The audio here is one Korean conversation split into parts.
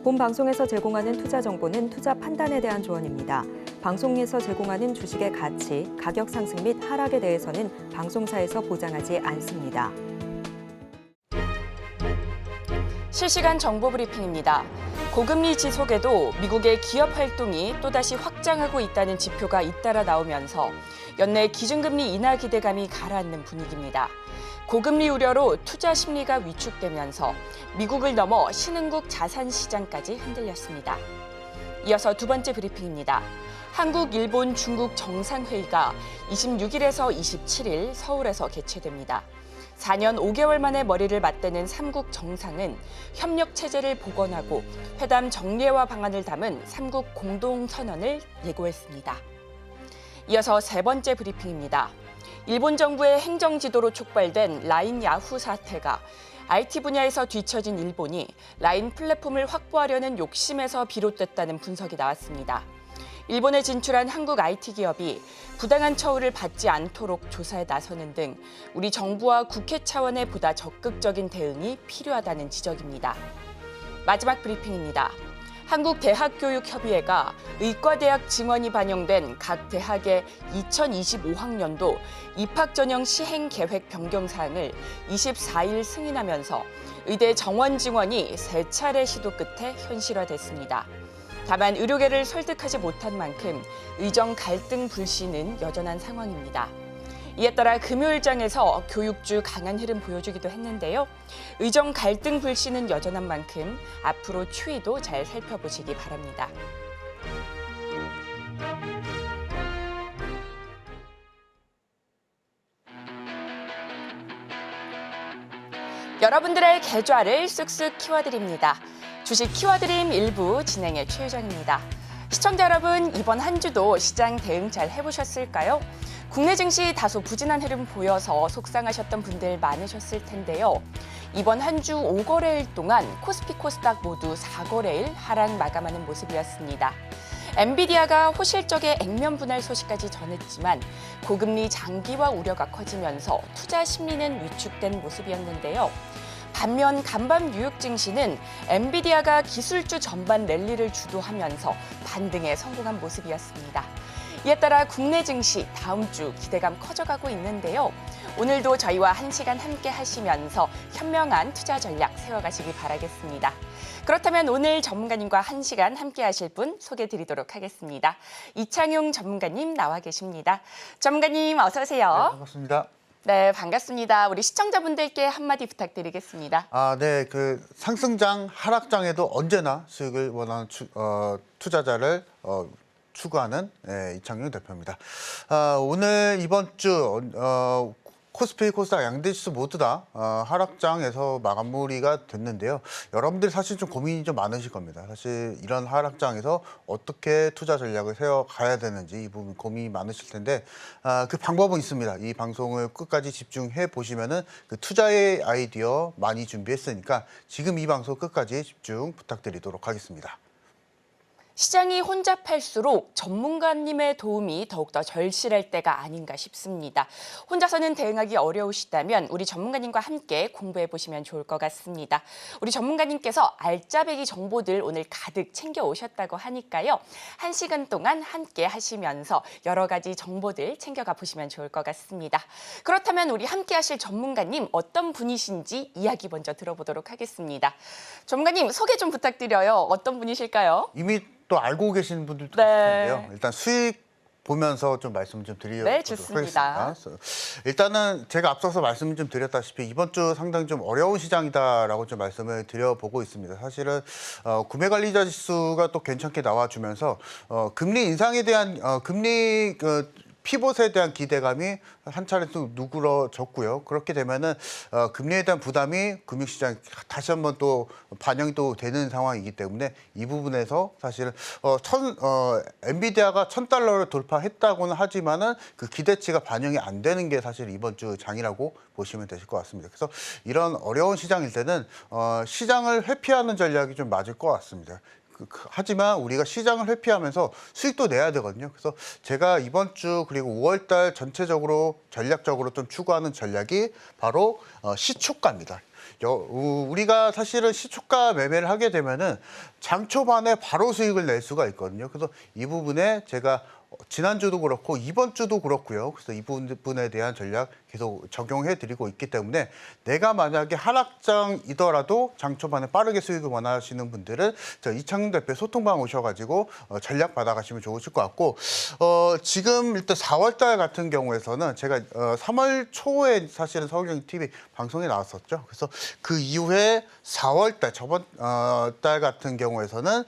본 방송에서 제공하는 투자 정보는 투자 판단에 대한 조언입니다. 방송에서 제공하는 주식의 가치, 가격 상승 및 하락에 대해서는 방송사에서 보장하지 않습니다. 실시간 정보 브리핑입니다. 고금리 지속에도 미국의 기업 활동이 또다시 확장하고 있다는 지표가 잇따라 나오면서 연내 기준금리 인하 기대감이 가라앉는 분위기입니다. 고금리 우려로 투자 심리가 위축되면서 미국을 넘어 신흥국 자산 시장까지 흔들렸습니다. 이어서 두 번째 브리핑입니다. 한국, 일본, 중국 정상회의가 26일에서 27일 서울에서 개최됩니다. 4년 5개월 만에 머리를 맞대는 3국 정상은 협력 체제를 복원하고 회담 정례화 방안을 담은 3국 공동선언을 예고했습니다. 이어서 세 번째 브리핑입니다. 일본 정부의 행정 지도로 촉발된 라인 야후 사태가 IT 분야에서 뒤처진 일본이 라인 플랫폼을 확보하려는 욕심에서 비롯됐다는 분석이 나왔습니다. 일본에 진출한 한국 IT 기업이 부당한 처우를 받지 않도록 조사에 나서는 등 우리 정부와 국회 차원의 보다 적극적인 대응이 필요하다는 지적입니다. 마지막 브리핑입니다. 한국대학교육협의회가 의과대학 증원이 반영된 각 대학의 2025학년도 입학 전형 시행 계획 변경 사항을 24일 승인하면서 의대 정원 증원이 3차례 시도 끝에 현실화됐습니다. 다만 의료계를 설득하지 못한 만큼 의정 갈등 불씨는 여전한 상황입니다. 이에 따라 금요일장에서 교육주 강한 흐름 보여주기도 했는데요. 의정 갈등 불씨는 여전한 만큼 앞으로 추이도 잘 살펴보시기 바랍니다. 여러분들의 계좌를 쓱쓱 키워드립니다. 주식 키워드림 1부 진행의 최유정입니다. 시청자 여러분, 이번 한 주도 시장 대응 잘 해보셨을까요? 국내 증시 다소 부진한 흐름 보여서 속상하셨던 분들 많으셨을 텐데요. 이번 한 주 5거래일 동안 코스피 코스닥 모두 4거래일 하락 마감하는 모습이었습니다. 엔비디아가 호실적의 액면 분할 소식까지 전했지만 고금리 장기화 우려가 커지면서 투자 심리는 위축된 모습이었는데요. 반면 간밤 뉴욕 증시는 엔비디아가 기술주 전반 랠리를 주도하면서 반등에 성공한 모습이었습니다. 이에 따라 국내 증시 다음 주 기대감 커져가고 있는데요. 오늘도 저희와 1시간 함께 하시면서 현명한 투자 전략 세워가시기 바라겠습니다. 그렇다면 오늘 전문가님과 1시간 함께 하실 분 소개드리도록 하겠습니다. 이창용 전문가님 나와 계십니다. 전문가님 어서 오세요. 네, 반갑습니다. 네, 반갑습니다. 우리 시청자분들께 한마디 부탁드리겠습니다. 네, 상승장, 하락장에도 언제나 수익을 원하는 투자자를 추구하는 이창용 대표입니다. 오늘 이번 주 코스피, 코스닥 양대지수 모두 다 하락장에서 마무리가 됐는데요. 여러분들이 사실 좀 고민이 좀 많으실 겁니다. 사실 이런 하락장에서 어떻게 투자 전략을 세워가야 되는지 이 부분 고민이 많으실 텐데 그 방법은 있습니다. 이 방송을 끝까지 집중해 보시면은 그 투자의 아이디어 많이 준비했으니까 지금 이 방송 끝까지 집중 부탁드리도록 하겠습니다. 시장이 혼잡할수록 전문가님의 도움이 더욱더 절실할 때가 아닌가 싶습니다. 혼자서는 대응하기 어려우시다면 우리 전문가님과 함께 공부해 보시면 좋을 것 같습니다. 우리 전문가님께서 알짜배기 정보들 오늘 가득 챙겨 오셨다고 하니까요. 1시간 동안 함께 하시면서 여러 가지 정보들 챙겨가 보시면 좋을 것 같습니다. 그렇다면 우리 함께 하실 전문가님 어떤 분이신지 이야기 먼저 들어보도록 하겠습니다. 전문가님 소개 좀 부탁드려요. 어떤 분이실까요? 이미 또 알고 계시는 분들도 네. 계실 텐데요. 일단 수익 보면서 좀 말씀 좀 드리도록 네, 좋습니다. 하겠습니다. 일단은 제가 앞서서 말씀을 좀 드렸다시피 이번 주 상당히 좀 어려운 시장이다라고 좀 말씀을 드려보고 있습니다. 사실은 구매관리자 지수가 또 괜찮게 나와주면서 금리 인상에 대한 금리 피봇에 대한 기대감이 한 차례 또 누그러졌고요. 그렇게 되면은 금리에 대한 부담이 금융시장 다시 한번 또 반영이 또 되는 상황이기 때문에 이 부분에서 사실은 엔비디아가 $1,000를 돌파했다고는 하지만은 그 기대치가 반영이 안 되는 게 사실 이번 주 장이라고 보시면 되실 것 같습니다. 그래서 이런 어려운 시장일 때는 시장을 회피하는 전략이 좀 맞을 것 같습니다. 하지만 우리가 시장을 회피하면서 수익도 내야 되거든요. 그래서 제가 이번 주 그리고 5월 달 전체적으로 전략적으로 좀 추구하는 전략이 바로 시초가입니다. 우리가 사실은 시초가 매매를 하게 되면은 장 초반에 바로 수익을 낼 수가 있거든요. 그래서 이 부분에 제가 지난주도 그렇고 이번 주도 그렇고요. 그래서 이 부분에 대한 전략 계속 적용해 드리고 있기 때문에 내가 만약에 하락장이더라도 장 초반에 빠르게 수익을 원하시는 분들은 이창용 대표 소통방 오셔가지고 전략 받아가시면 좋으실 것 같고 지금 일단 4월 달 같은 경우에서는 제가 3월 초에 사실은 서울경제TV 방송에 나왔었죠. 그래서 그 이후에 4월 달 저번 달 같은 경우에서는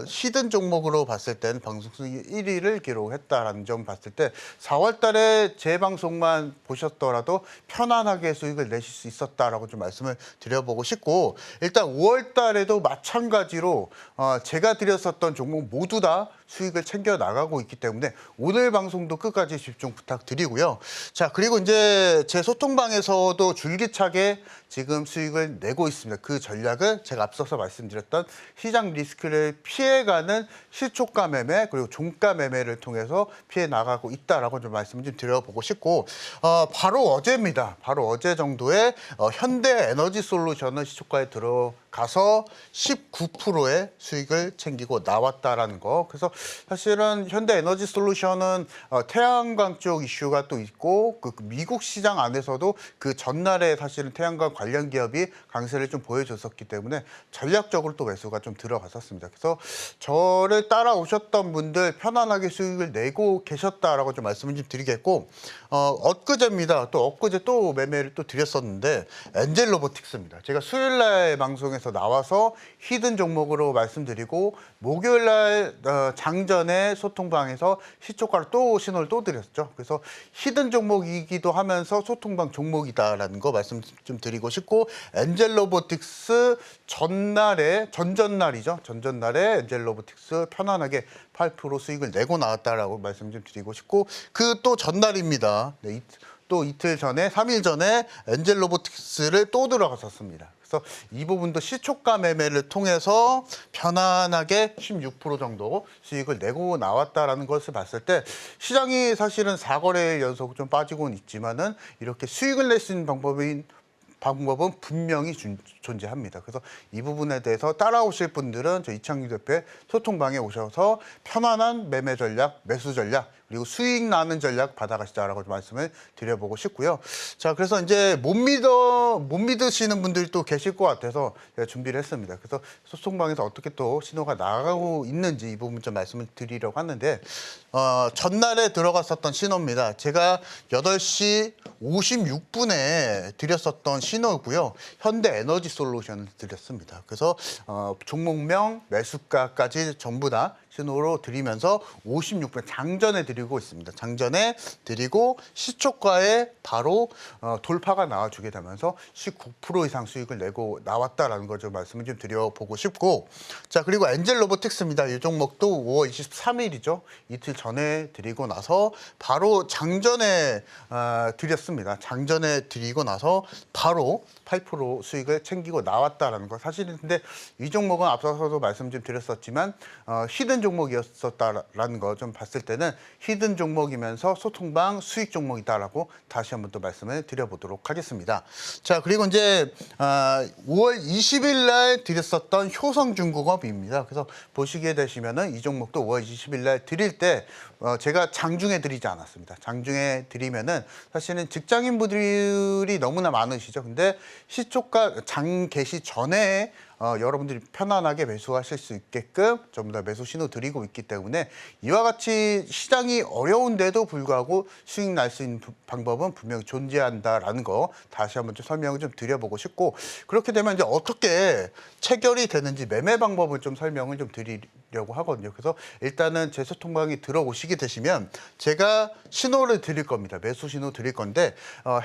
히든 종목으로 봤을 때는 방송 수익 1위를 기록했다라는 점 봤을 때 4월 달에 제 방송만 보셨더라도 편안하게 수익을 내실 수 있었다라고 좀 말씀을 드려보고 싶고 일단 5월 달에도 마찬가지로 제가 드렸었던 종목 모두 다 수익을 챙겨 나가고 있기 때문에 오늘 방송도 끝까지 집중 부탁드리고요. 자, 그리고 이제 제 소통방에서도 줄기차게 지금 수익을 내고 있습니다. 그 전략을 제가 앞서서 말씀드렸던 시장 리스크를 피해가는 시초가 매매 그리고 종가 매매를 통해서 피해 나가고 있다라고 좀 말씀을 좀 드려보고 싶고 바로 어제입니다. 바로 어제 정도에 현대에너지솔루션은 시초가에 들어가서 19%의 수익을 챙기고 나왔다라는 거. 그래서 사실은 현대에너지솔루션은 태양광 쪽 이슈가 또 있고 그 미국 시장 안에서도 그 전날에 사실은 태양광 관련 기업이 강세를 좀 보여줬었기 때문에 전략적으로 또 매수가 좀 들어갔었습니다. 그래서 저를 따라오셨던 분들 편안하게 수익을 내고 계셨다라고 좀 말씀을 좀 드리겠고 엊그제입니다. 또 엊그제 또 매매를 또 드렸었는데 엔젤로보틱스입니다. 제가 수요일날 방송에서 나와서 히든 종목으로 말씀드리고 목요일날 장전에 소통방에서 시초가로 또 신호를 또 드렸죠. 그래서 히든 종목이기도 하면서 소통방 종목이다라는 거 말씀 좀 드리고 싶고 엔젤로보틱스 전전날에 엔젤로보틱스 편안하게 8% 수익을 내고 나왔다라고 말씀 좀 드리고 싶고 그 또 전날입니다. 네, 또 이틀 전에 3일 전에 엔젤로보틱스를 또 들어갔었습니다. 그래서 이 부분도 시초가 매매를 통해서 편안하게 16% 정도 수익을 내고 나왔다라는 것을 봤을 때 시장이 사실은 4거래일 연속 좀 빠지고는 있지만은 이렇게 수익을 낼 수 있는 방법은 분명히 존재합니다. 그래서 이 부분에 대해서 따라오실 분들은 저 이창용 대표의 소통방에 오셔서 편안한 매매 전략, 매수 전략, 그리고 수익 나는 전략 받아가시자라고 말씀을 드려보고 싶고요. 자, 그래서 이제 못 믿으시는 분들이 또 계실 것 같아서 제가 준비를 했습니다. 그래서 소통방에서 어떻게 또 신호가 나가고 있는지 이 부분 좀 말씀을 드리려고 하는데 전날에 들어갔었던 신호입니다. 제가 8시 56분에 드렸었던 신호고요. 현대에너지솔루션을 드렸습니다. 그래서 종목명, 매수가까지 전부 다 신호로 드리면서 56분 장전해 드리고 있습니다. 장전해 드리고 시초가에 바로 돌파가 나와주게 되면서 19% 이상 수익을 내고 나왔다라는 걸 좀 말씀을 좀 드려보고 싶고 자 그리고 엔젤로보틱스입니다. 이 종목도 5월 23일이죠. 이틀 전에 드리고 나서 바로 장전에 드렸습니다. 장전에 드리고 나서 바로 8% 수익을 챙기고 나왔다라는 거 사실은 근데 이 종목은 앞서서도 말씀 좀 드렸었지만 히든 종목이었었다라는 거 좀 봤을 때는 히든 종목이면서 소통방 수익 종목이다라고 다시 한번 또 말씀을 드려보도록 하겠습니다. 자 그리고 이제 5월 20일 날 드렸었던 효성중공업입니다. 그래서 보시게 되시면은 이 종목도 5월 20일 날 드릴 때 제가 장중에 드리지 않았습니다. 장중에 드리면은 사실은 직장인분들이 너무나 많으시죠. 근데 시초가 장 개시 전에 여러분들이 편안하게 매수하실 수 있게끔 전부 다 매수 신호 드리고 있기 때문에 이와 같이 시장이 어려운데도 불구하고 수익 날 수 있는 방법은 분명히 존재한다라는 거 다시 한번 좀 설명을 좀 드려보고 싶고 그렇게 되면 이제 어떻게 체결이 되는지 매매 방법을 좀 설명을 좀 드리려고 하거든요. 그래서 일단은 제 소통방에 들어오시게 되시면 제가 신호를 드릴 겁니다. 매수 신호 드릴 건데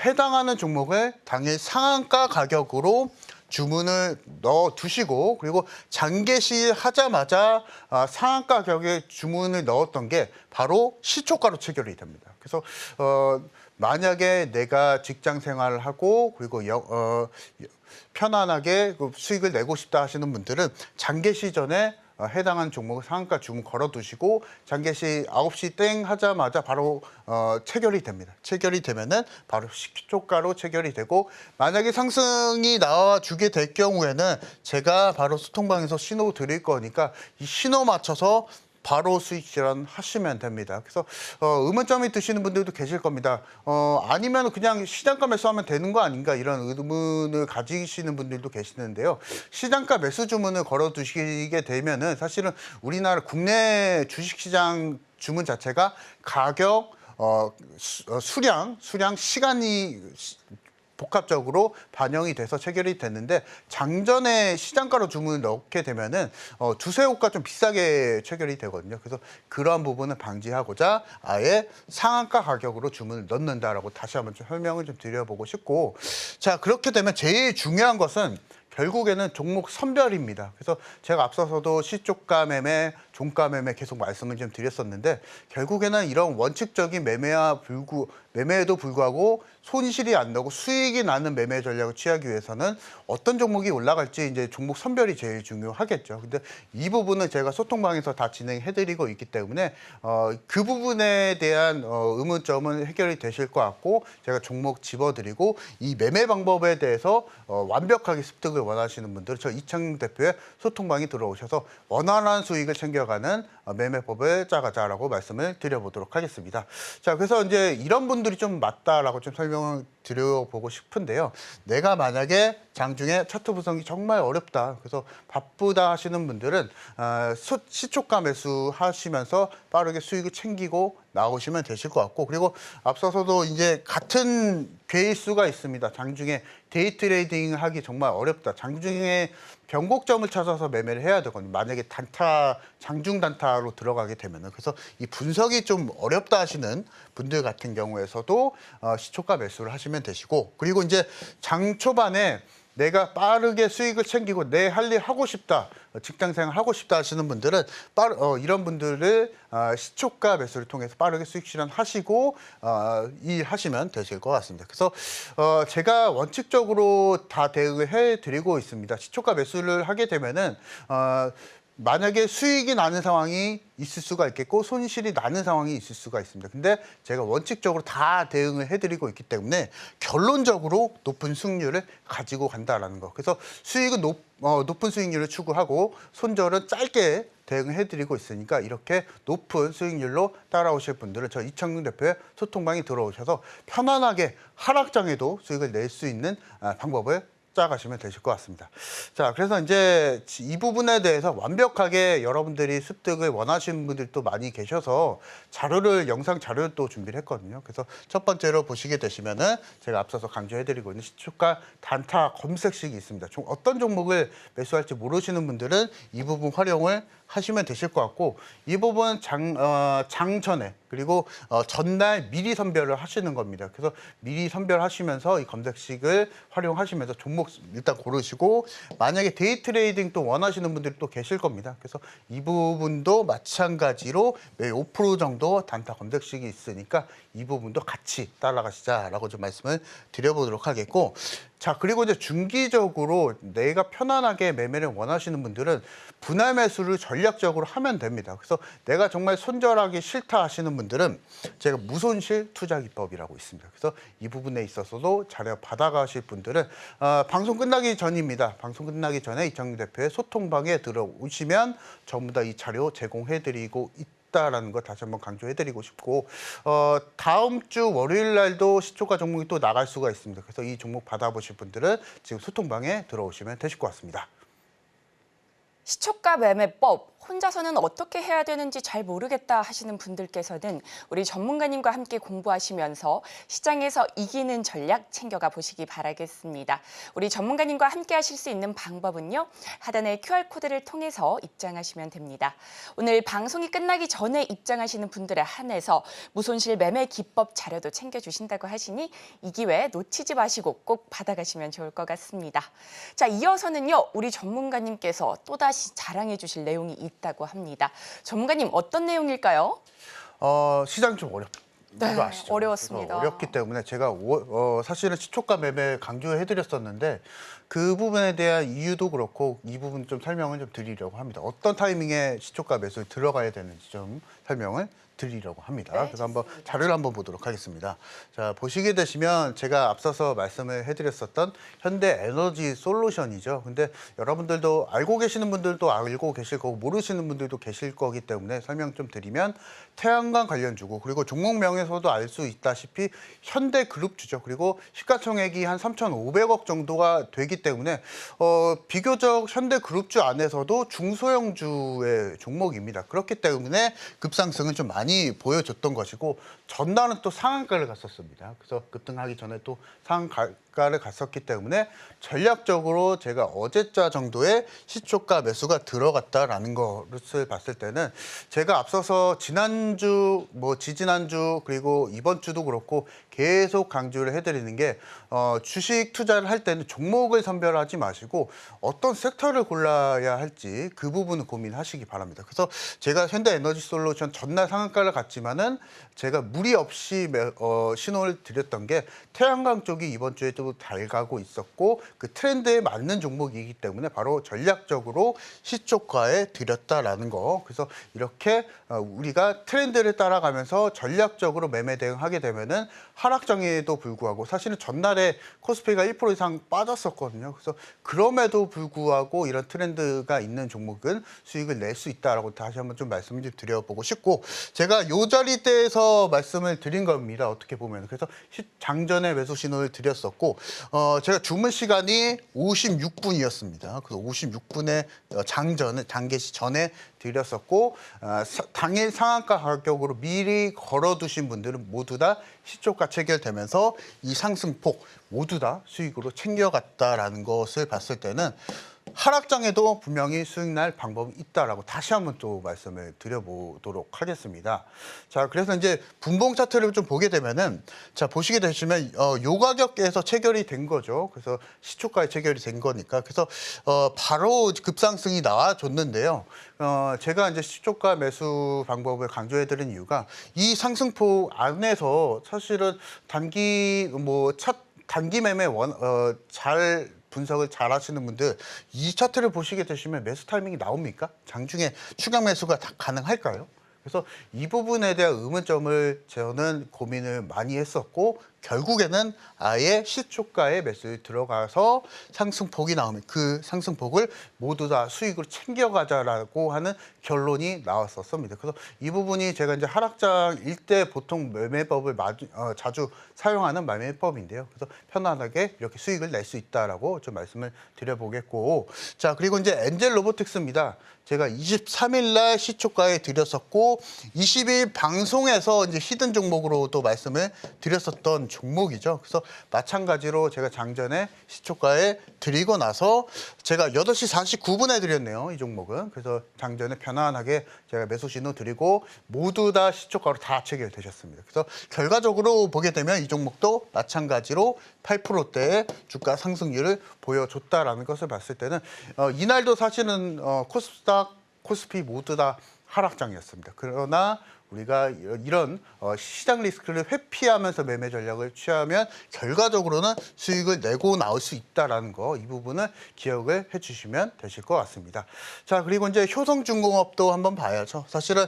해당하는 종목을 당일 상한가 가격으로 주문을 넣어 두시고 그리고 장개시 하자마자 상한가 가격에 주문을 넣었던 게 바로 시초가로 체결이 됩니다. 그래서 만약에 내가 직장 생활을 하고 그리고 편안하게 수익을 내고 싶다 하시는 분들은 장개시 전에 해당하는 종목을 상한가 주문 걸어두시고 장계시 9시 땡 하자마자 바로 체결이 됩니다. 체결이 되면은 바로 시초가로 체결이 되고 만약에 상승이 나와주게 될 경우에는 제가 바로 소통방에서 신호 드릴 거니까 이 신호 맞춰서 바로 수익 실현하시면 됩니다. 그래서 의문점이 드시는 분들도 계실 겁니다. 아니면 그냥 시장가 매수하면 되는 거 아닌가 이런 의문을 가지시는 분들도 계시는데요. 시장가 매수 주문을 걸어두시게 되면은 사실은 우리나라 국내 주식시장 주문 자체가 가격, 수량, 시간이 복합적으로 반영이 돼서 체결이 됐는데 장전에 시장가로 주문을 넣게 되면은 두세 호가 좀 비싸게 체결이 되거든요. 그래서 그러한 부분을 방지하고자 아예 상한가 가격으로 주문을 넣는다라고 다시 한번 좀 설명을 좀 드려보고 싶고, 자 그렇게 되면 제일 중요한 것은 결국에는 종목 선별입니다. 그래서 제가 앞서서도 시초가 매매, 종가 매매 계속 말씀을 좀 드렸었는데 결국에는 이런 원칙적인 매매에도 불구하고 손실이 안 나고 수익이 나는 매매 전략을 취하기 위해서는 어떤 종목이 올라갈지 이제 종목 선별이 제일 중요하겠죠. 근데 이 부분은 제가 소통방에서 다 진행해드리고 있기 때문에 그 부분에 대한 의문점은 해결이 되실 것 같고 제가 종목 집어드리고 이 매매 방법에 대해서 완벽하게 습득을 원하시는 분들은 저 이창용 대표의 소통방에 들어오셔서 원활한 수익을 챙겨가는 매매법을 짜가자라고 말씀을 드려보도록 하겠습니다. 자, 그래서 이제 이런 분들이 좀 맞다라고 좀 설명을 드려보고 싶은데요. 내가 만약에 장중에 차트 분석이 정말 어렵다, 그래서 바쁘다 하시는 분들은 시초가 매수하시면서 빠르게 수익을 챙기고 나오시면 되실 것 같고, 그리고 앞서서도 이제 같은 괴일수가 있습니다. 장중에 데이 트레이딩 하기 정말 어렵다. 장중에 변곡점을 찾아서 매매를 해야 되거든요. 만약에 장중 단타로 들어가게 되면은. 그래서 이 분석이 좀 어렵다 하시는 분들 같은 경우에서도 시초가 매수를 하시면 되시고, 그리고 이제 장 초반에 내가 빠르게 수익을 챙기고 내 할 일 하고 싶다, 직장생활 하고 싶다 하시는 분들은 이런 분들을 시초가 매수를 통해서 빠르게 수익 실현하시고 일하시면 되실 것 같습니다. 그래서 제가 원칙적으로 다 대응을 해드리고 있습니다. 시초가 매수를 하게 되면은 만약에 수익이 나는 상황이 있을 수가 있겠고 손실이 나는 상황이 있을 수가 있습니다. 근데 제가 원칙적으로 다 대응을 해드리고 있기 때문에 결론적으로 높은 수익률을 가지고 간다라는 거. 그래서 수익은 높은 수익률을 추구하고 손절은 짧게 대응을 해드리고 있으니까 이렇게 높은 수익률로 따라오실 분들은 저 이창용 대표의 소통방에 들어오셔서 편안하게 하락장에도 수익을 낼 수 있는 방법을 짜가시면 되실 것 같습니다. 자, 그래서 이제 이 부분에 대해서 완벽하게 여러분들이 습득을 원하시는 분들도 많이 계셔서 영상 자료를 또 준비를 했거든요. 그래서 첫 번째로 보시게 되시면은 제가 앞서서 강조해드리고 있는 시초가 단타 검색식이 있습니다. 어떤 종목을 매수할지 모르시는 분들은 이 부분 활용을 하시면 되실 것 같고, 이 부분은 장전에 그리고 전날 미리 선별을 하시는 겁니다. 그래서 미리 선별하시면서 이 검색식을 활용하시면서 종목 일단 고르시고, 만약에 데이 트레이딩 또 원하시는 분들이 또 계실 겁니다. 그래서 이 부분도 마찬가지로 매일 5% 정도 단타 검색식이 있으니까 이 부분도 같이 따라가시자라고 좀 말씀을 드려보도록 하겠고, 자 그리고 이제 중기적으로 내가 편안하게 매매를 원하시는 분들은 분할 매수를 전략적으로 하면 됩니다. 그래서 내가 정말 손절하기 싫다 하시는 분들은 제가 무손실 투자 기법이라고 있습니다. 그래서 이 부분에 있어서도 자료 받아가실 분들은 방송 끝나기 전입니다. 방송 끝나기 전에 이창용 대표의 소통방에 들어오시면 전부 다 이 자료 제공해드리고 있다라는 거 다시 한번 강조해드리고 싶고, 다음 주 월요일 날도 시초가 종목이 또 나갈 수가 있습니다. 그래서 이 종목 받아보실 분들은 지금 소통방에 들어오시면 되실 것 같습니다. 시초가 매매법 혼자서는 어떻게 해야 되는지 잘 모르겠다 하시는 분들께서는 우리 전문가님과 함께 공부하시면서 시장에서 이기는 전략 챙겨가 보시기 바라겠습니다. 우리 전문가님과 함께 하실 수 있는 방법은요, 하단의 QR코드를 통해서 입장하시면 됩니다. 오늘 방송이 끝나기 전에 입장하시는 분들에 한해서 무손실 매매 기법 자료도 챙겨주신다고 하시니 이 기회 놓치지 마시고 꼭 받아가시면 좋을 것 같습니다. 자, 이어서는요, 우리 전문가님께서 또다시 자랑해 주실 내용이 있다고 합니다. 전문가님, 어떤 내용일까요? 시장이 좀 네, 아시죠? 어려웠습니다. 그래서 어렵기 때문에 제가 사실은 시초가 매매 강조해드렸었는데 그 부분에 대한 이유도 그렇고 이 부분 좀 설명을 좀 드리려고 합니다. 어떤 타이밍에 시초가 매수에 들어가야 되는지 좀 설명을 드리려고 합니다. 네, 그래서 한번 자료를 한번 보도록 하겠습니다. 자, 보시게 되시면 제가 앞서서 말씀을 해드렸었던 현대에너지 솔루션이죠. 근데 여러분들도 알고 계시는 분들도 알고 계실 거고 모르시는 분들도 계실 거기 때문에 설명 좀 드리면 태양광 관련주고 그리고 종목명에서도 알 수 있다시피 현대그룹주죠. 그리고 시가총액이 한 3,500억 정도가 되기 때문에 비교적 현대그룹주 안에서도 중소형주의 종목입니다. 그렇기 때문에 급상승은 좀 많이 보여줬던 것이고 전날은 또 상한가를 갔었습니다. 그래서 급등하기 전에 또 상한가를 갔었기 때문에 전략적으로 제가 어제자 정도의 시초가 매수가 들어갔다라는 것을 봤을 때는 제가 앞서서 지난주, 지지난주 그리고 이번 주도 그렇고 계속 강조를 해드리는 게 주식 투자를 할 때는 종목을 선별하지 마시고 어떤 섹터를 골라야 할지 그 부분을 고민하시기 바랍니다. 그래서 제가 현대에너지솔루션 전날 상한가를 갔지만은 제가 무리 없이 신호를 드렸던 게 태양광 쪽이 이번 주에도 잘 가고 있었고 그 트렌드에 맞는 종목이기 때문에 바로 전략적으로 시초가에 들였다라는 거. 그래서 이렇게 우리가 트렌드를 따라가면서 전략적으로 매매 대응하게 되면은 하락장에도 불구하고 사실은 전날에 코스피가 1% 이상 빠졌었거든요. 그래서 그럼에도 불구하고 이런 트렌드가 있는 종목은 수익을 낼 수 있다라고 다시 한번 좀 말씀을 좀 드려보고 싶고 제가 요 자리대에서 말씀을 드린 겁니다. 어떻게 보면 그래서 장전에 매수 신호를 드렸었고 제가 주문 시간이 56분이었습니다. 그래서 56분에 장개시 전에 드렸었고 당일 상한가 가격으로 미리 걸어두신 분들은 모두 다 시초가 체결되면서 이 상승폭 모두 다 수익으로 챙겨갔다라는 것을 봤을 때는 하락장에도 분명히 수익 날 방법이 있다라고 다시 한번 또 말씀을 드려보도록 하겠습니다. 자, 그래서 이제 분봉 차트를 좀 보게 되면은 자, 보시게 되시면 요 가격에서 체결이 된 거죠. 그래서 시초가에 체결이 된 거니까. 그래서 바로 급상승이 나와줬는데요. 제가 이제 시초가 매수 방법을 강조해 드린 이유가 이 상승폭 안에서 사실은 단기 매매 잘 분석을 잘 하시는 분들 이 차트를 보시게 되시면 매수 타이밍이 나옵니까? 장중에 추격 매수가 다 가능할까요? 그래서 이 부분에 대한 의문점을 저는 고민을 많이 했었고 결국에는 아예 시초가에 매수에 들어가서 상승폭이 나오면 그 상승폭을 모두 다 수익으로 챙겨가자라고 하는 결론이 나왔었습니다. 그래서 이 부분이 제가 이제 하락장일 때 보통 매매법을 자주 사용하는 매매법인데요. 그래서 편안하게 이렇게 수익을 낼 수 있다라고 좀 말씀을 드려보겠고, 자 그리고 이제 엔젤 로보틱스입니다. 제가 23일 날 시초가에 드렸었고 20일 방송에서 이제 히든 종목으로도 말씀을 드렸었던 종목이죠. 그래서 마찬가지로 제가 장전에 시초가에 드리고 나서 제가 8시 49분에 드렸네요. 이 종목은. 그래서 장전에 편안하게 제가 매수 신호 드리고 모두 다 시초가로 다 체결되셨습니다. 그래서 결과적으로 보게 되면 이 종목도 마찬가지로 8%대의 주가 상승률을 보여줬다라는 것을 봤을 때는 이날도 사실은 코스닥, 코스피 모두 다 하락장이었습니다. 그러나 우리가 이런 시장 리스크를 회피하면서 매매 전략을 취하면 결과적으로는 수익을 내고 나올 수 있다는 거, 이 부분을 기억을 해주시면 되실 것 같습니다. 자, 그리고 이제 효성중공업도 한번 봐야죠. 사실은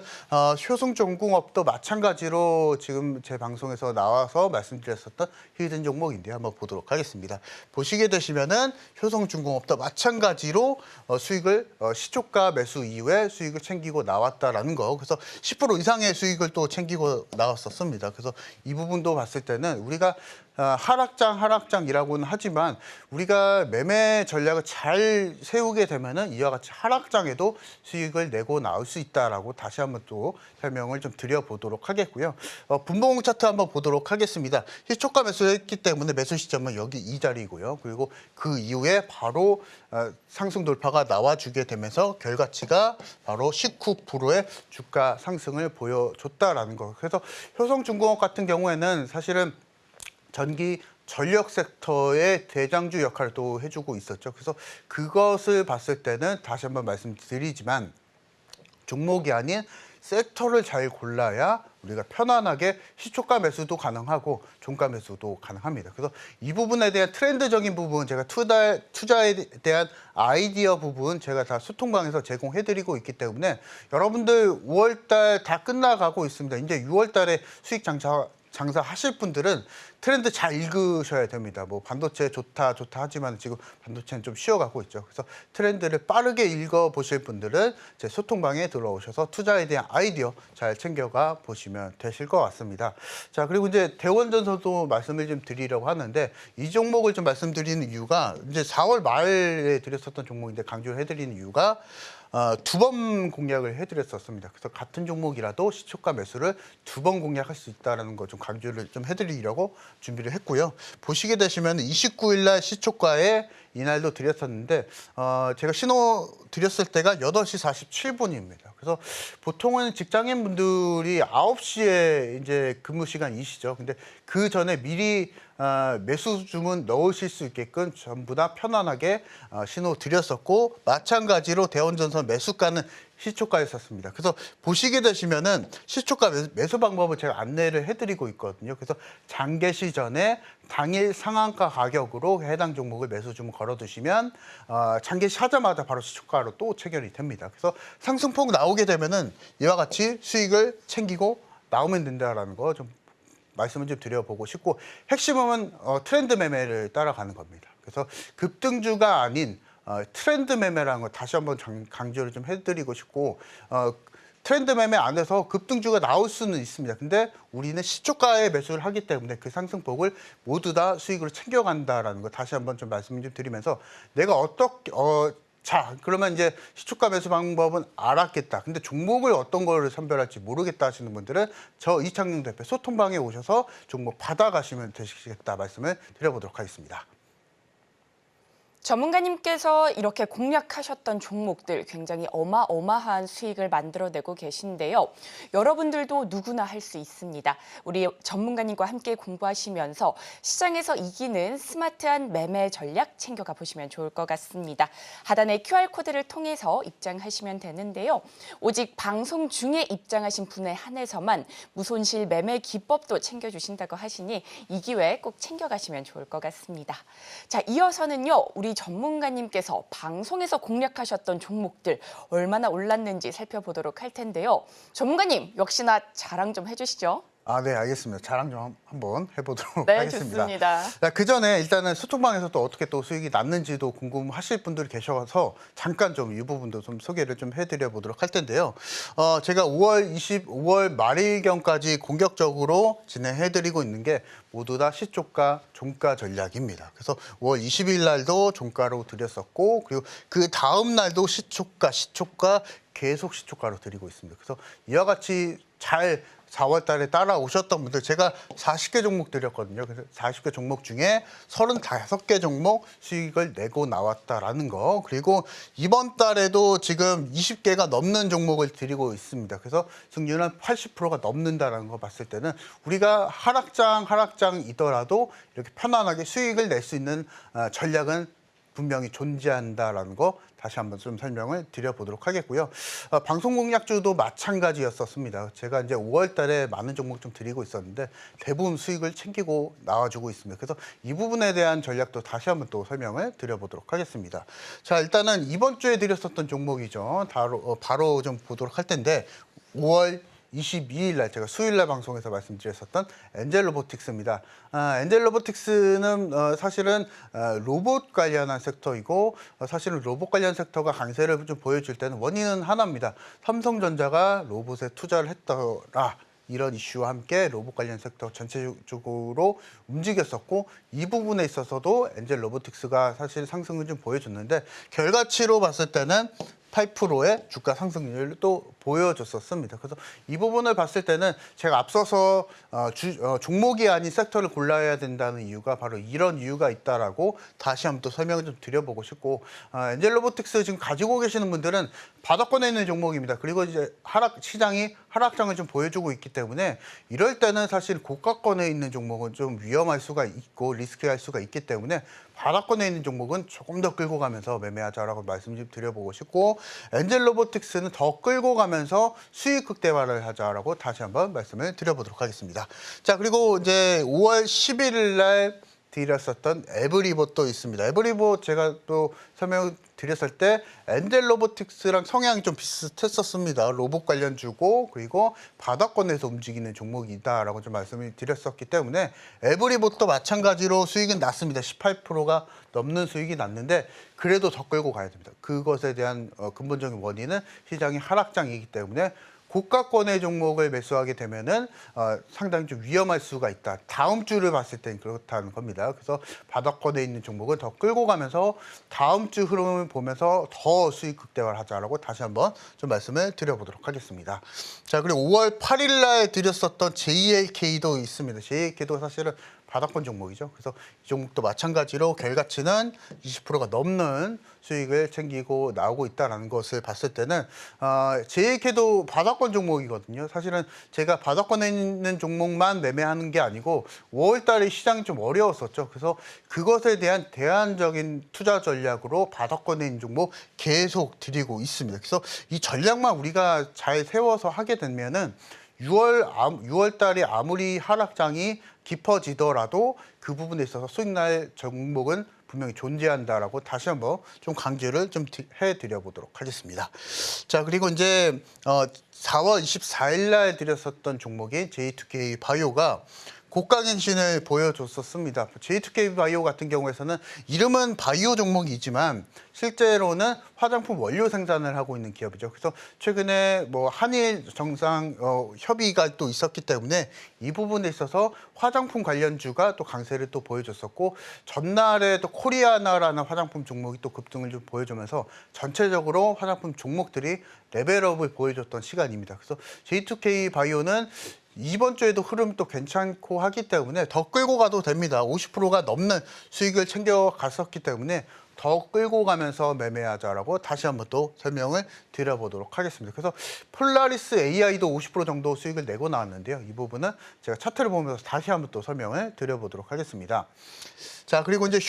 효성중공업도 마찬가지로 지금 제 방송에서 나와서 말씀드렸었던 히든 종목인데요. 한번 보도록 하겠습니다. 보시게 되시면은 효성중공업도 마찬가지로 수익을 시초가 매수 이후에 수익을 챙기고 나왔다라는 거. 그래서 10% 이상의 수익을 또 챙기고 나왔었습니다. 그래서 이 부분도 봤을 때는 우리가 하락장이라고는 하지만 우리가 매매 전략을 잘 세우게 되면은 이와 같이 하락장에도 수익을 내고 나올 수 있다라고 다시 한번 또 설명을 좀 드려보도록 하겠고요. 분봉 차트 한번 보도록 하겠습니다. 시초가 매수했기 때문에 매수 시점은 여기 이 자리이고요. 그리고 그 이후에 바로 상승 돌파가 나와주게 되면서 결과치가 바로 19%의 주가 상승을 보여줬다라는 거. 그래서 효성중공업 같은 경우에는 사실은 전기 전력 섹터의 대장주 역할을 또 해주고 있었죠. 그래서 그것을 봤을 때는 다시 한번 말씀드리지만 종목이 아닌 섹터를 잘 골라야 우리가 편안하게 시초가 매수도 가능하고 종가 매수도 가능합니다. 그래서 이 부분에 대한 트렌드적인 부분, 제가 투자에 대한 아이디어 부분 제가 다 소통방에서 제공해드리고 있기 때문에 여러분들 5월달 다 끝나가고 있습니다. 이제 6월달에 수익 장사하실 분들은 트렌드 잘 읽으셔야 됩니다. 뭐 반도체 좋다 하지만 지금 반도체는 좀 쉬어가고 있죠. 그래서 트렌드를 빠르게 읽어보실 분들은 제 소통방에 들어오셔서 투자에 대한 아이디어 잘 챙겨가 보시면 되실 것 같습니다. 자, 그리고 이제 대원전서도 말씀을 좀 드리려고 하는데 이 종목을 좀 말씀드리는 이유가 이제 4월 말에 드렸었던 종목인데 강조해드리는 이유가 2번 공략을 해드렸었습니다. 그래서 같은 종목이라도 시초가 매수를 2번 공략할 수 있다는 거 좀 강조를 좀 해드리려고 준비를 했고요. 보시게 되시면 29일 날 시초가에 이날도 드렸었는데 제가 신호 드렸을 때가 8시 47분입니다. 그래서 보통은 직장인 분들이 9시에 이제 근무 시간이시죠. 근데 그 전에 미리 매수 주문 넣으실 수 있게끔 전부 다 편안하게 신호 드렸었고 마찬가지로 대원전선 매수가는 시초가였었습니다. 그래서 보시게 되시면은 시초가 매수 방법을 제가 안내를 해드리고 있거든요. 그래서 장 개시 전에 당일 상한가 가격으로 해당 종목을 매수 주문 걸어두시면 장 개시하자마자 바로 시초가로 또 체결이 됩니다. 그래서 상승폭 나오게 되면은 이와 같이 수익을 챙기고 나오면 된다라는 거 좀 말씀을 좀 드려보고 싶고 핵심은 트렌드 매매를 따라가는 겁니다. 그래서 급등주가 아닌 트렌드 매매라는 거 다시 한번 강조를 좀 해드리고 싶고 트렌드 매매 안에서 급등주가 나올 수는 있습니다. 근데 우리는 시초가에 매수를 하기 때문에 그 상승폭을 모두 다 수익으로 챙겨간다라는 거 다시 한번 좀 말씀 좀 드리면서 내가 어떻게 자, 그러면 이제 시초가 매수 방법은 알았겠다. 근데 종목을 어떤 거를 선별할지 모르겠다 하시는 분들은 저 이창용 대표 소통방에 오셔서 종목 받아가시면 되시겠다 말씀을 드려보도록 하겠습니다. 전문가님께서 이렇게 공략하셨던 종목들 굉장히 어마어마한 수익을 만들어내고 계신데요. 여러분들도 누구나 할 수 있습니다. 우리 전문가님과 함께 공부하시면서 시장에서 이기는 스마트한 매매 전략 챙겨가 보시면 좋을 것 같습니다. 하단의 QR코드를 통해서 입장하시면 되는데요. 오직 방송 중에 입장하신 분에 한해서만 무손실 매매 기법도 챙겨주신다고 하시니 이 기회 꼭 챙겨가시면 좋을 것 같습니다. 자, 이어서는요. 우리 전문가님께서 방송에서 공략하셨던 종목들 얼마나 올랐는지 살펴보도록 할 텐데요. 전문가님 역시나 자랑 좀 해주시죠. 네, 알겠습니다. 자랑 좀 한번 해보도록 네, 하겠습니다. 좋습니다. 그 전에 일단은 소통방에서 또 어떻게 또 수익이 났는지도 궁금하실 분들이 계셔서 잠깐 좀 이 부분도 좀 소개를 좀 해드려 보도록 할 텐데요. 제가 5월 말일경까지 공격적으로 진행해드리고 있는 게 모두 다 시초가 종가 전략입니다. 그래서 5월 20일 날도 종가로 드렸었고 그리고 그 다음 날도 시초가 계속 시초가로 드리고 있습니다. 그래서 이와 같이 잘 4월 달에 따라오셨던 분들 제가 40개 종목 드렸거든요. 그래서 40개 종목 중에 35개 종목 수익을 내고 나왔다라는 거. 그리고 이번 달에도 지금 20개가 넘는 종목을 드리고 있습니다. 그래서 승률은 80%가 넘는다라는 거 봤을 때는 우리가 하락장이더라도 이렇게 편안하게 수익을 낼 수 있는 전략은 분명히 존재한다라는 거 다시 한번 좀 설명을 드려보도록 하겠고요. 방송 공략주도 마찬가지였었습니다. 제가 이제 5월 달에 많은 종목 좀 드리고 있었는데 대부분 수익을 챙기고 나와주고 있습니다. 그래서 이 부분에 대한 전략도 다시 한번 또 설명을 드려보도록 하겠습니다. 자, 일단은 이번 주에 드렸었던 종목이죠. 바로 좀 보도록 할 텐데 5월 22일 날 제가 수요일 날 방송에서 말씀드렸었던 엔젤로보틱스입니다. 엔젤로보틱스는 사실은 로봇 관련한 섹터이고 사실은 로봇 관련 섹터가 강세를 좀 보여줄 때는 원인은 하나입니다. 삼성전자가 로봇에 투자를 했더라. 이런 이슈와 함께 로봇 관련 섹터 전체적으로 움직였었고 이 부분에 있어서도 엔젤로보틱스가 사실 상승을 좀 보여줬는데 결과치로 봤을 때는 8%의 주가 상승률을 또 보여줬었습니다. 그래서 이 부분을 봤을 때는 제가 앞서서 종목이 아닌 섹터를 골라야 된다는 이유가 바로 이런 이유가 있다라고 다시 한번 또 설명을 좀 드려보고 싶고 엔젤로보틱스 지금 가지고 계시는 분들은 바닥권에 있는 종목입니다. 그리고 이제 시장이 하락장을 좀 보여주고 있기 때문에 이럴 때는 사실 고가권에 있는 종목은 좀 위험할 수가 있고 리스키할 수가 있기 때문에 바닥권에 있는 종목은 조금 더 끌고 가면서 매매하자라고 말씀 좀 드려보고 싶고 엔젤로보틱스는 더 끌고 가면서 가면서 수익 극대화를 하자라고 다시 한번 말씀을 드려보도록 하겠습니다. 자, 그리고 이제 5월 11일 날 드렸었던 에브리봇도 있습니다. 에브리봇 제가 또 설명을 드렸을 때 엔젤 로보틱스랑 성향이 좀 비슷했었습니다. 로봇 관련주고 그리고 바닥권에서 움직이는 종목이다라고 좀 말씀을 드렸었기 때문에 에브리봇도 마찬가지로 수익은 났습니다. 18%가 넘는 수익이 났는데 그래도 더 끌고 가야 됩니다. 그것에 대한 근본적인 원인은 시장이 하락장이기 때문에 고가권의 종목을 매수하게 되면은 상당히 좀 위험할 수가 있다. 다음 주를 봤을 땐 그렇다는 겁니다. 그래서 바닥권에 있는 종목은 더 끌고 가면서 다음 주 흐름을 보면서 더 수익 극대화를 하자라고 다시 한번 좀 말씀을 드려보도록 하겠습니다. 자, 그리고 5월 8일 날 드렸었던 JLK도 있습니다. JLK도 사실은 바닥권 종목이죠. 그래서 이 종목도 마찬가지로 결과치는 20%가 넘는 수익을 챙기고 나오고 있다는 것을 봤을 때는 JLK도 바닥권 종목이거든요. 사실은 제가 바닥권에 있는 종목만 매매하는 게 아니고 5월 달에 시장이 좀 어려웠었죠. 그래서 그것에 대한 대안적인 투자 전략으로 바닥권에 있는 종목 계속 드리고 있습니다. 그래서 이 전략만 우리가 잘 세워서 하게 되면은 6월 달에 아무리 하락장이 깊어지더라도 그 부분에 있어서 수익날 종목은 분명히 존재한다라고 다시 한번 좀 강조를 좀 해드려 보도록 하겠습니다. 자, 그리고 이제 4월 24일 날 드렸었던 종목인 J2K 바이오가 고가갱신을 보여줬었습니다. J2K 바이오 같은 경우에서는 이름은 바이오 종목이지만 실제로는 화장품 원료 생산을 하고 있는 기업이죠. 그래서 최근에 뭐 한일 정상 협의가 또 있었기 때문에 이 부분에 있어서 화장품 관련주가 또 강세를 또 보여줬었고 전날에 또 코리아나라는 화장품 종목이 또 급등을 좀 보여주면서 전체적으로 화장품 종목들이 레벨업을 보여줬던 시간입니다. 그래서 J2K 바이오는 이번 주에도 흐름이 또 괜찮고 하기 때문에 더 끌고 가도 됩니다. 50%가 넘는 수익을 챙겨갔었기 때문에 더 끌고 가면서 매매하자라고 다시 한번 또 설명을 드려보도록 하겠습니다. 그래서 폴라리스 AI도 50% 정도 수익을 내고 나왔는데요. 이 부분은 제가 차트를 보면서 다시 한번 또 설명을 드려보도록 하겠습니다. 자, 그리고 이제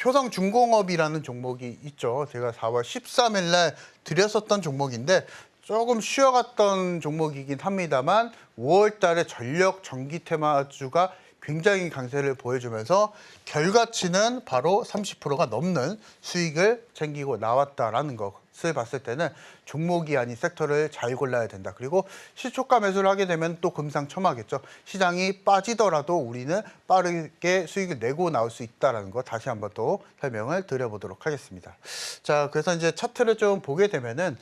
효성중공업이라는 종목이 있죠. 제가 4월 13일 날 드렸었던 종목인데 조금 쉬어갔던 종목이긴 합니다만 5월 달에 전력 전기 테마주가 굉장히 강세를 보여주면서 결과치는 바로 30%가 넘는 수익을 챙기고 나왔다라는 것을 봤을 때는 종목이 아닌 섹터를 잘 골라야 된다. 그리고 시초가 매수를 하게 되면 또 금상첨화겠죠. 시장이 빠지더라도 우리는 빠르게 수익을 내고 나올 수 있다는 거 다시 한번 또 설명을 드려보도록 하겠습니다. 자, 그래서 이제 차트를 좀 보게 되면은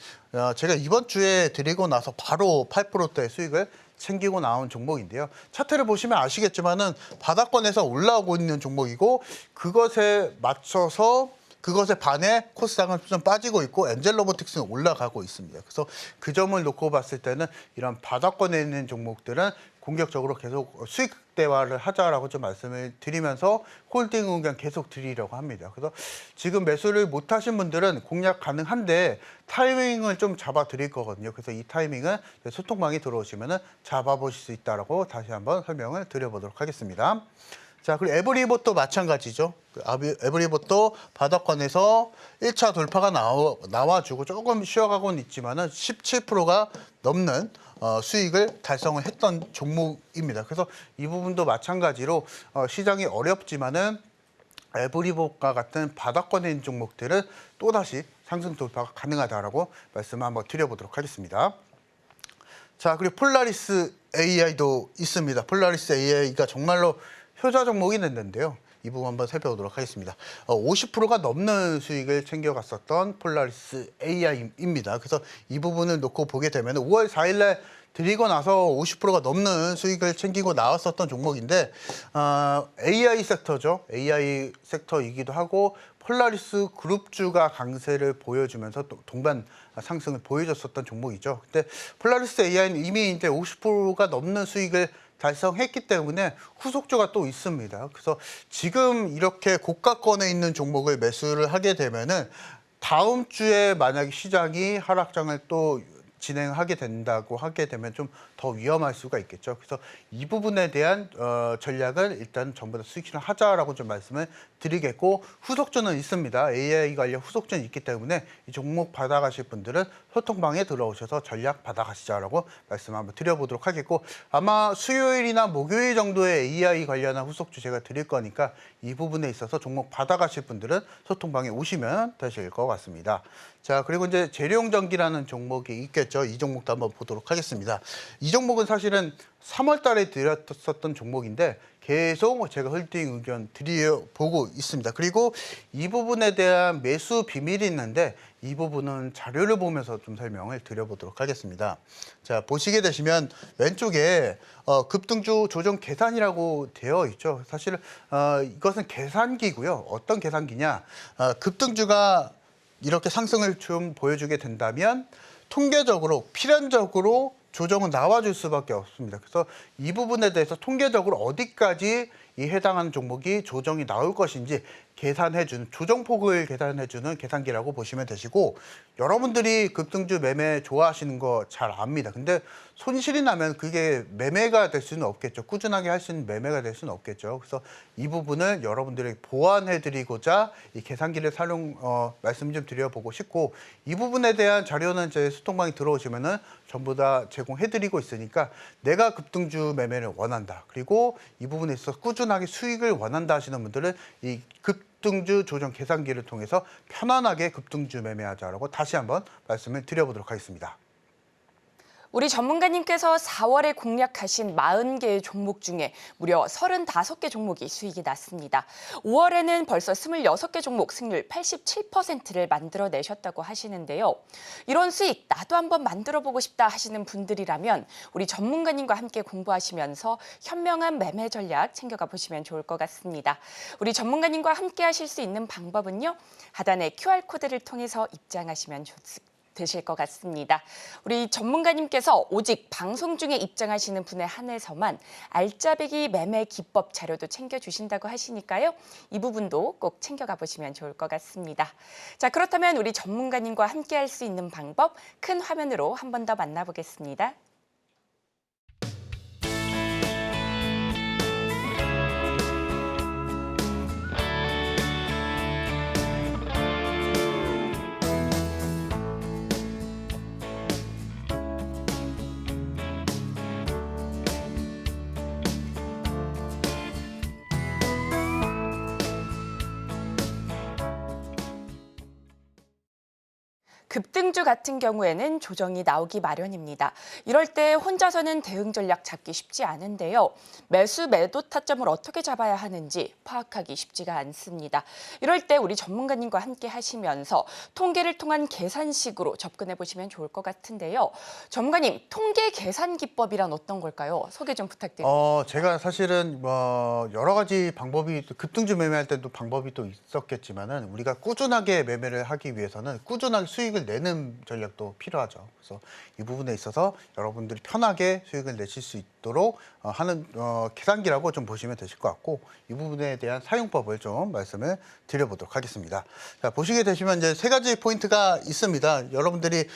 제가 이번 주에 드리고 나서 바로 8%대 수익을 챙기고 나온 종목인데요. 차트를 보시면 아시겠지만은 바닥권에서 올라오고 있는 종목이고 그것에 맞춰서 그것에 반해 코스닥은 좀 빠지고 있고 엔젤 로보틱스는 올라가고 있습니다. 그래서 그 점을 놓고 봤을 때는 이런 바닥권에 있는 종목들은 공격적으로 계속 수익 대화를 하자라고 좀 말씀을 드리면서 홀딩 의견 계속 드리려고 합니다. 그래서 지금 매수를 못 하신 분들은 공략 가능한데 타이밍을 좀 잡아 드릴 거거든요. 그래서 이 타이밍은 소통방에 들어오시면은 잡아 보실 수 있다라고 다시 한번 설명을 드려보도록 하겠습니다. 자, 그리고 에브리봇도 마찬가지죠. 에브리봇도 바닥권에서 1차 돌파가 나와주고 조금 쉬어가고는 있지만은 17%가 넘는 수익을 달성을 했던 종목입니다. 그래서 이 부분도 마찬가지로 시장이 어렵지만은 에브리봇과 같은 바닥권에 있는 종목들은 또다시 상승 돌파가 가능하다라고 말씀을 한번 드려보도록 하겠습니다. 자, 그리고 폴라리스 AI도 있습니다. 폴라리스 AI가 정말로 효자 종목이 됐는데요. 이 부분 한번 살펴보도록 하겠습니다. 50%가 넘는 수익을 챙겨갔었던 폴라리스 AI입니다. 그래서 이 부분을 놓고 보게 되면 5월 4일 날 드리고 나서 50%가 넘는 수익을 챙기고 나왔었던 종목인데 AI 섹터죠. AI 섹터이기도 하고 폴라리스 그룹주가 강세를 보여주면서 또 동반 상승을 보여줬었던 종목이죠. 근데 폴라리스 AI는 이미 이제 50%가 넘는 수익을 달성했기 때문에 후속주가 또 있습니다. 그래서 지금 이렇게 고가권에 있는 종목을 매수를 하게 되면은 다음 주에 만약에 시장이 하락장을 또 진행하게 된다고 하게 되면 좀 더 위험할 수가 있겠죠. 그래서 이 부분에 대한 전략을 일단 전부 다 수익 실현하자라고 좀 말씀을 드리겠고, 후속주는 있습니다. AI 관련 후속주는 있기 때문에 이 종목 받아가실 분들은 소통방에 들어오셔서 전략 받아가시자라고 말씀 한번 드려보도록 하겠고, 아마 수요일이나 목요일 정도에 AI 관련한 후속주 제가 드릴 거니까 이 부분에 있어서 종목 받아가실 분들은 소통방에 오시면 되실 것 같습니다. 자, 그리고 이제 재룡전기라는 종목이 있겠죠. 이 종목도 한번 보도록 하겠습니다. 이 종목은 사실은 3월 달에 드렸었던 종목인데 계속 제가 홀딩 의견 드려보고 있습니다. 그리고 이 부분에 대한 매수 비밀이 있는데 이 부분은 자료를 보면서 좀 설명을 드려보도록 하겠습니다. 자, 보시게 되시면 왼쪽에 급등주 조정 계산이라고 되어 있죠. 사실 이것은 계산기고요. 어떤 계산기냐? 급등주가 이렇게 상승을 좀 보여주게 된다면 통계적으로 필연적으로 조정은 나와줄 수밖에 없습니다. 그래서 이 부분에 대해서 통계적으로 어디까지 이 해당하는 종목이 조정이 나올 것인지 계산해주는, 조정폭을 계산해주는 계산기라고 보시면 되시고, 여러분들이 급등주 매매 좋아하시는 거 잘 압니다. 근데 손실이 나면 그게 매매가 될 수는 없겠죠. 꾸준하게 할 수 있는 매매가 될 수는 없겠죠. 그래서 이 부분을 여러분들에게 보완해드리고자 이 계산기를 말씀 좀 드려보고 싶고, 이 부분에 대한 자료는 제 소통방에 들어오시면은 전부 다 제공해드리고 있으니까, 내가 급등주 매매를 원한다, 그리고 이 부분에 있어서 꾸준하게 수익을 원한다 하시는 분들은 이 급등주 조정 계산기를 통해서 편안하게 급등주 매매하자라고 다시 한번 말씀을 드려보도록 하겠습니다. 우리 전문가님께서 4월에 공략하신 40개의 종목 중에 무려 35개 종목이 수익이 났습니다. 5월에는 벌써 26개 종목 승률 87%를 만들어내셨다고 하시는데요. 이런 수익 나도 한번 만들어보고 싶다 하시는 분들이라면 우리 전문가님과 함께 공부하시면서 현명한 매매 전략 챙겨가 보시면 좋을 것 같습니다. 우리 전문가님과 함께 하실 수 있는 방법은요, 하단의 QR코드를 통해서 입장하시면 되실 것 같습니다. 우리 전문가님께서 오직 방송 중에 입장하시는 분에 한해서만 알짜배기 매매 기법 자료도 챙겨주신다고 하시니까요. 이 부분도 꼭 챙겨가 보시면 좋을 것 같습니다. 자, 그렇다면 우리 전문가님과 함께 할 수 있는 방법 큰 화면으로 한 번 더 만나보겠습니다. 급등주 같은 경우에는 조정이 나오기 마련입니다. 이럴 때 혼자서는 대응 전략 잡기 쉽지 않은데요. 매수 매도 타점을 어떻게 잡아야 하는지 파악하기 쉽지가 않습니다. 이럴 때 우리 전문가님과 함께 하시면서 통계를 통한 계산식으로 접근해 보시면 좋을 것 같은데요. 전문가님, 통계 계산 기법이란 어떤 걸까요? 소개 좀 부탁드립니다. 제가 사실은 여러 가지 방법이, 급등주 매매할 때도 방법이 또 있었겠지만은, 우리가 꾸준하게 매매를 하기 위해서는 꾸준하게 수익을 내는 전략도 필요하죠. 그래서 이 부분에 있어서 여러분들이 편하게 수익을 내실 수 있도록 하는 계산기라고 좀 보시면 되실 것 같고, 이 부분에 대한 사용법을 좀 말씀을 드려보도록 하겠습니다. 자, 보시게 되시면 이제 세 가지 포인트가 있습니다. 여러분들이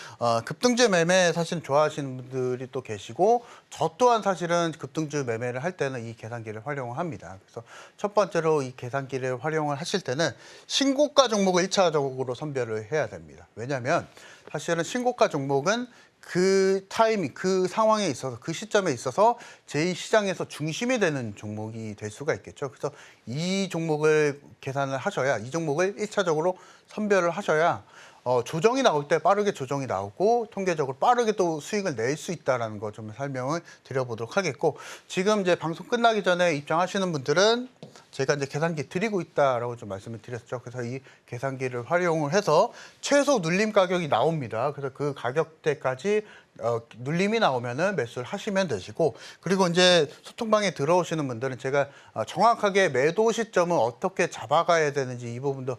급등주 매매 사실 좋아하시는 분들이 또 계시고, 저 또한 사실은 급등주 매매를 할 때는 이 계산기를 활용을 합니다. 그래서 첫 번째로 이 계산기를 활용을 하실 때는 신고가 종목을 1차적으로 선별을 해야 됩니다. 왜냐하면 사실은 신고가 종목은 그 타이밍, 그 상황에 있어서, 그 시점에 있어서 제2시장에서 중심이 되는 종목이 될 수가 있겠죠. 그래서 이 종목을 계산을 하셔야, 이 종목을 1차적으로 선별을 하셔야 조정이 나올 때 빠르게 조정이 나오고 통계적으로 빠르게 또 수익을 낼 수 있다는 거 좀 설명을 드려보도록 하겠고, 지금 이제 방송 끝나기 전에 입장하시는 분들은 제가 이제 계산기 드리고 있다라고 좀 말씀을 드렸죠. 그래서 이 계산기를 활용을 해서 최소 눌림 가격이 나옵니다. 그래서 그 가격대까지 눌림이 나오면은 매수를 하시면 되시고, 그리고 이제 소통방에 들어오시는 분들은 제가 정확하게 매도 시점을 어떻게 잡아가야 되는지 이 부분도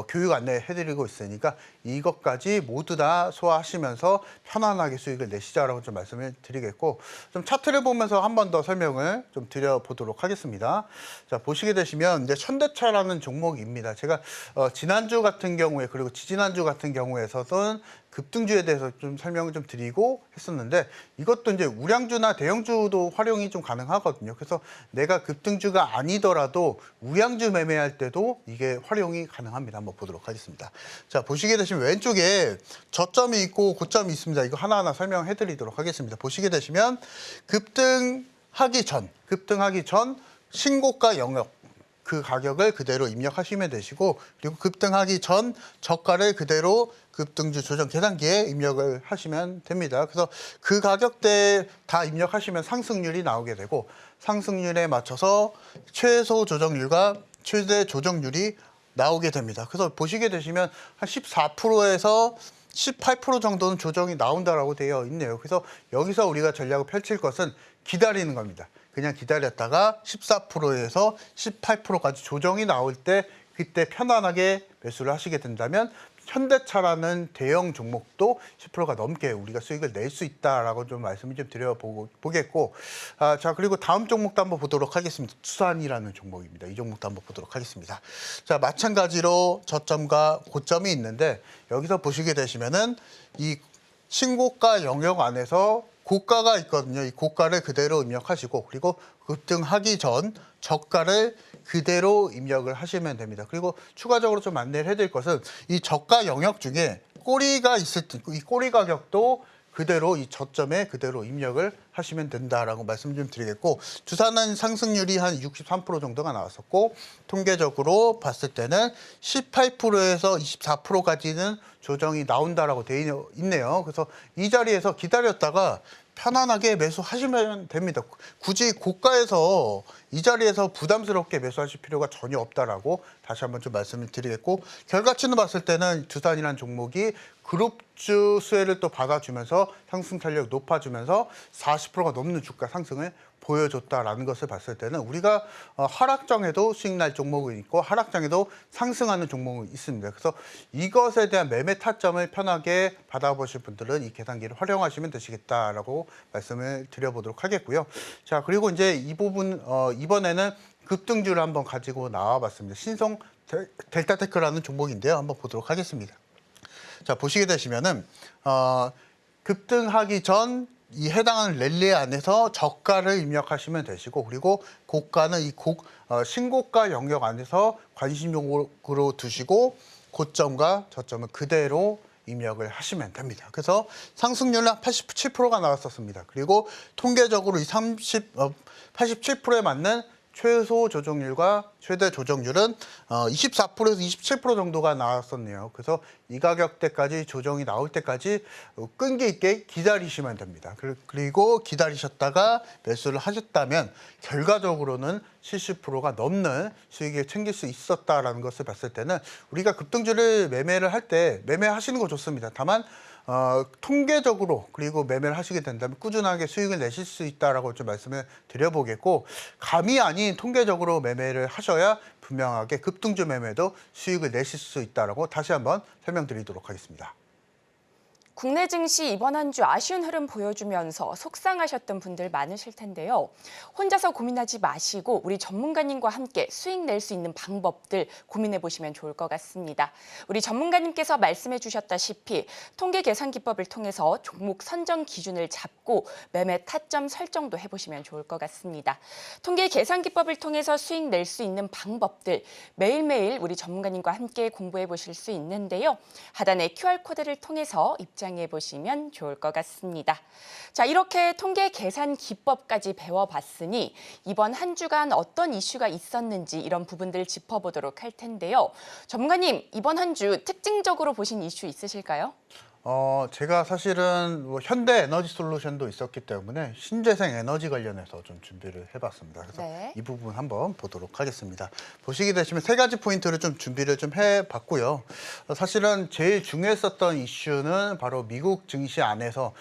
교육 안내해드리고 있으니까 이것까지 모두 다 소화하시면서 편안하게 수익을 내시자라고 좀 말씀을 드리겠고, 좀 차트를 보면서 한 번 더 설명을 좀 드려보도록 하겠습니다. 자, 보시게 되시면 되시면 이제 현대차라는 종목입니다. 제가 지난주 같은 경우에 그리고 지지난주 같은 경우에서는 급등주에 대해서 좀 설명을 좀 드리고 했었는데 이것도 이제 우량주나 대형주도 활용이 좀 가능하거든요. 그래서 내가 급등주가 아니더라도 우량주 매매할 때도 이게 활용이 가능합니다. 한번 보도록 하겠습니다. 자, 보시게 되시면 왼쪽에 저점이 있고 고점이 있습니다. 이거 하나하나 설명해 드리도록 하겠습니다. 보시게 되시면 급등하기 전 신고가 영역 그 가격을 그대로 입력하시면 되시고 그리고 급등하기 전 저가를 그대로 급등주 조정 계산기에 입력을 하시면 됩니다. 그래서 그 가격대에 다 입력하시면 상승률이 나오게 되고 상승률에 맞춰서 최소 조정률과 최대 조정률이 나오게 됩니다. 그래서 보시게 되시면 한 14%에서 18% 정도는 조정이 나온다라고 되어 있네요. 그래서 여기서 우리가 전략을 펼칠 것은 기다리는 겁니다. 그냥 기다렸다가 14%에서 18%까지 조정이 나올 때 그때 편안하게 매수를 하시게 된다면 현대차라는 대형 종목도 10%가 넘게 우리가 수익을 낼 수 있다라고 좀 말씀을 좀 드려보겠고 자 그리고 다음 종목도 한번 보도록 하겠습니다. 투산이라는 종목입니다. 이 종목도 한번 보도록 하겠습니다. 자 마찬가지로 저점과 고점이 있는데 여기서 보시게 되시면은 이 신고가 영역 안에서 고가가 있거든요. 이 고가를 그대로 입력하시고 그리고 급등하기 전 저가를 그대로 입력을 하시면 됩니다. 그리고 추가적으로 좀 안내를 해드릴 것은 이 저가 영역 중에 꼬리가 있을 때 이 꼬리 가격도 그대로 이 저점에 그대로 입력을 하시면 된다라고 말씀 좀 드리겠고 두산은 상승률이 한 63% 정도가 나왔었고 통계적으로 봤을 때는 18%에서 24%까지는 조정이 나온다라고 되어 있네요. 그래서 이 자리에서 기다렸다가 편안하게 매수하시면 됩니다. 굳이 고가에서 이 자리에서 부담스럽게 매수하실 필요가 전혀 없다라고 다시 한번 좀 말씀을 드리겠고 결과치는 봤을 때는 두산이라는 종목이 그룹주 수혜를 또 받아주면서 상승 탄력 높아주면서 40%가 넘는 주가 상승을 보여줬다라는 것을 봤을 때는 우리가 하락장에도 수익 날 종목이 있고 하락장에도 상승하는 종목이 있습니다. 그래서 이것에 대한 매매 타점을 편하게 받아보실 분들은 이 계산기를 활용하시면 되시겠다라고 말씀을 드려보도록 하겠고요. 자 그리고 이제 이 부분 이번에는 급등주를 한번 가지고 나와봤습니다. 신성 델타테크라는 종목인데요. 한번 보도록 하겠습니다. 자 보시게 되시면은 급등하기 전 이 해당하는 랠리 안에서 저가를 입력하시면 되시고 그리고 고가는 이 신고가 영역 안에서 관심용으로 두시고 고점과 저점을 그대로 입력을 하시면 됩니다. 그래서 상승률은 87%가 나왔었습니다. 그리고 통계적으로 이 87%에 맞는 최소 조정률과 최대 조정률은 24%에서 27% 정도가 나왔었네요. 그래서 이 가격대까지 조정이 나올 때까지 끈기 있게 기다리시면 됩니다. 그리고 기다리셨다가 매수를 하셨다면 결과적으로는 70%가 넘는 수익을 챙길 수 있었다라는 것을 봤을 때는 우리가 급등주를 매매를 할 때 매매하시는 거 좋습니다. 다만 통계적으로 그리고 매매를 하시게 된다면 꾸준하게 수익을 내실 수 있다라고 좀 말씀을 드려보겠고 감이 아닌 통계적으로 매매를 하셔야 분명하게 급등주 매매도 수익을 내실 수 있다라고 다시 한번 설명드리도록 하겠습니다. 국내 증시 이번 한 주 아쉬운 흐름 보여주면서 속상하셨던 분들 많으실 텐데요. 혼자서 고민하지 마시고 우리 전문가님과 함께 수익 낼 수 있는 방법들 고민해 보시면 좋을 것 같습니다. 우리 전문가님께서 말씀해 주셨다시피 통계 계산 기법을 통해서 종목 선정 기준을 잡고 매매 타점 설정도 해보시면 좋을 것 같습니다. 통계 계산 기법을 통해서 수익 낼 수 있는 방법들 매일매일 우리 전문가님과 함께 공부해 보실 수 있는데요. 하단의 QR코드를 통해서 입장해 보시면 좋을 것 같습니다. 자, 이렇게 통계 계산 기법까지 배워봤으니 이번 한 주간 어떤 이슈가 있었는지 이런 부분들 짚어보도록 할 텐데요. 전문가님, 이번 한 주 특징적으로 보신 이슈 있으실까요? 제가 사실은 현대에너지솔루션도 있었기 때문에 신재생 에너지 관련해서 좀 준비를 해봤습니다. 그래서 이 부분 한번 보도록 하겠습니다. 보시게 되시면 세 가지 포인트를 좀 준비를 좀 해봤고요. 사실은 제일 중요했었던 이슈는 바로 미국 증시 안에서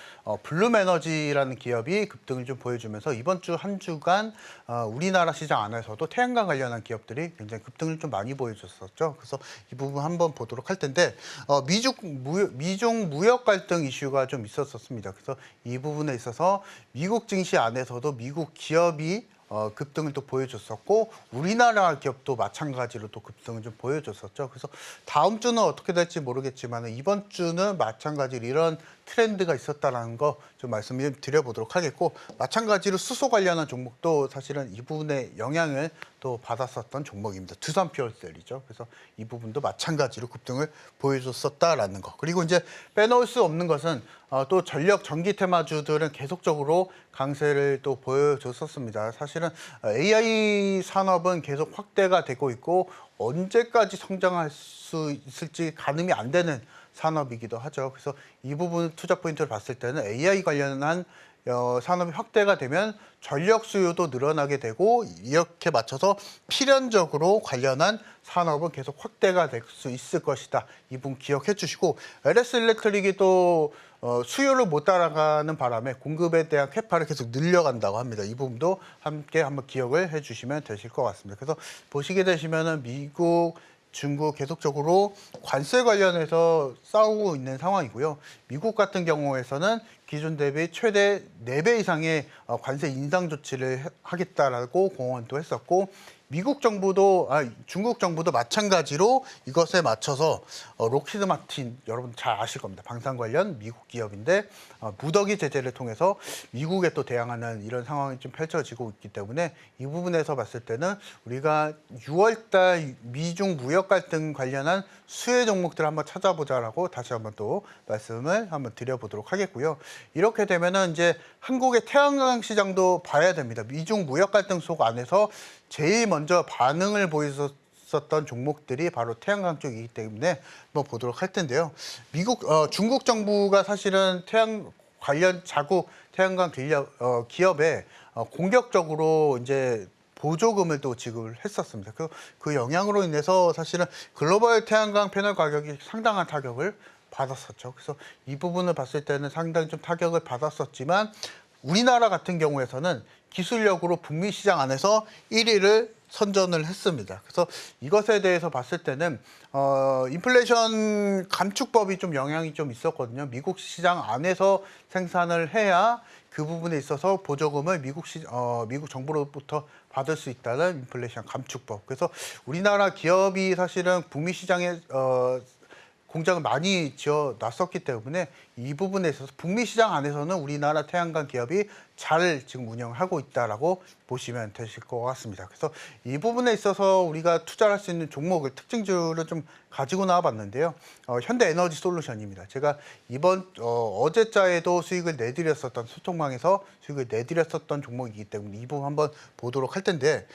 블룸에너지라는 기업이 급등을 좀 보여주면서 이번 주 한 주간 우리나라 시장 안에서도 태양광 관련한 기업들이 굉장히 급등을 좀 많이 보여줬었죠. 그래서 이 부분 한번 보도록 할 텐데 미중 무역 갈등 이슈가 좀 있었습니다. 그래서 이 부분에 있어서 미국 증시 안에서도 미국 기업이 급등을 또 보여줬었고 우리나라 기업도 마찬가지로 또 급등을 좀 보여줬었죠. 그래서 다음 주는 어떻게 될지 모르겠지만 이번 주는 마찬가지로 이런 트렌드가 있었다는 거 좀 말씀을 드려보도록 하겠고 마찬가지로 수소 관련한 종목도 사실은 이 부분에 영향을 또 받았었던 종목입니다. 두산 퓨얼셀이죠. 그래서 이 부분도 마찬가지로 급등을 보여줬었다라는 거. 그리고 이제 빼놓을 수 없는 것은 또 전력 전기 테마주들은 계속적으로 강세를 또 보여줬었습니다. 사실은 AI 산업은 계속 확대가 되고 있고 언제까지 성장할 수 있을지 가늠이 안 되는 산업이기도 하죠. 그래서 이 부분 투자 포인트를 봤을 때는 AI 관련한 산업이 확대가 되면 전력 수요도 늘어나게 되고 이렇게 맞춰서 필연적으로 관련한 산업은 계속 확대가 될 수 있을 것이다. 이 부분 기억해 주시고 LS 일렉트릭이 또 수요를 못 따라가는 바람에 공급에 대한 캐파를 계속 늘려간다고 합니다. 이 부분도 함께 한번 기억을 해 주시면 되실 것 같습니다. 그래서 보시게 되시면은 미국, 중국 계속적으로 관세 관련해서 싸우고 있는 상황이고요. 미국 같은 경우에서는 기존 대비 최대 4배 이상의 관세 인상 조치를 하겠다라고 공언도 했었고 중국 정부도 마찬가지로 이것에 맞춰서 록히드 마틴 여러분 잘 아실 겁니다. 방산 관련 미국 기업인데 무더기 제재를 통해서 미국에 또 대항하는 이런 상황이 좀 펼쳐지고 있기 때문에 이 부분에서 봤을 때는 우리가 6월달 미중 무역 갈등 관련한 수혜 종목들 한번 찾아보자라고 다시 한번 또 말씀을 한번 드려보도록 하겠고요. 이렇게 되면은 이제 한국의 태양광 시장도 봐야 됩니다. 미중 무역 갈등 속 안에서 제일 먼저 반응을 보였었던 종목들이 바로 태양광 쪽이기 때문에 한번 보도록 할 텐데요. 중국 정부가 사실은 태양 관련 자국 태양광 기업에 공격적으로 이제 보조금을 또 지급을 했었습니다. 그 영향으로 인해서 사실은 글로벌 태양광 패널 가격이 상당한 타격을 받았었죠. 그래서 이 부분을 봤을 때는 상당히 좀 타격을 받았었지만 우리나라 같은 경우에서는 기술력으로 북미 시장 안에서 1위를 선전을 했습니다. 그래서 이것에 대해서 봤을 때는 인플레이션 감축법이 좀 영향이 좀 있었거든요. 미국 시장 안에서 생산을 해야 그 부분에 있어서 보조금을 미국 정부로부터 받을 수 있다는 인플레이션 감축법. 그래서 우리나라 기업이 사실은 북미 시장에 공장을 많이 지어 놨었기 때문에 이 부분에 있어서 북미 시장 안에서는 우리나라 태양광 기업이 잘 지금 운영하고 있다라고 보시면 되실 것 같습니다. 그래서 이 부분에 있어서 우리가 투자를 할 수 있는 종목을 특징주를 좀 가지고 나와봤는데요. 현대에너지 솔루션입니다. 제가 이번 어제자에도 수익을 내드렸었던 소통망에서 수익을 내드렸었던 종목이기 때문에 이 부분 한번 보도록 할 텐데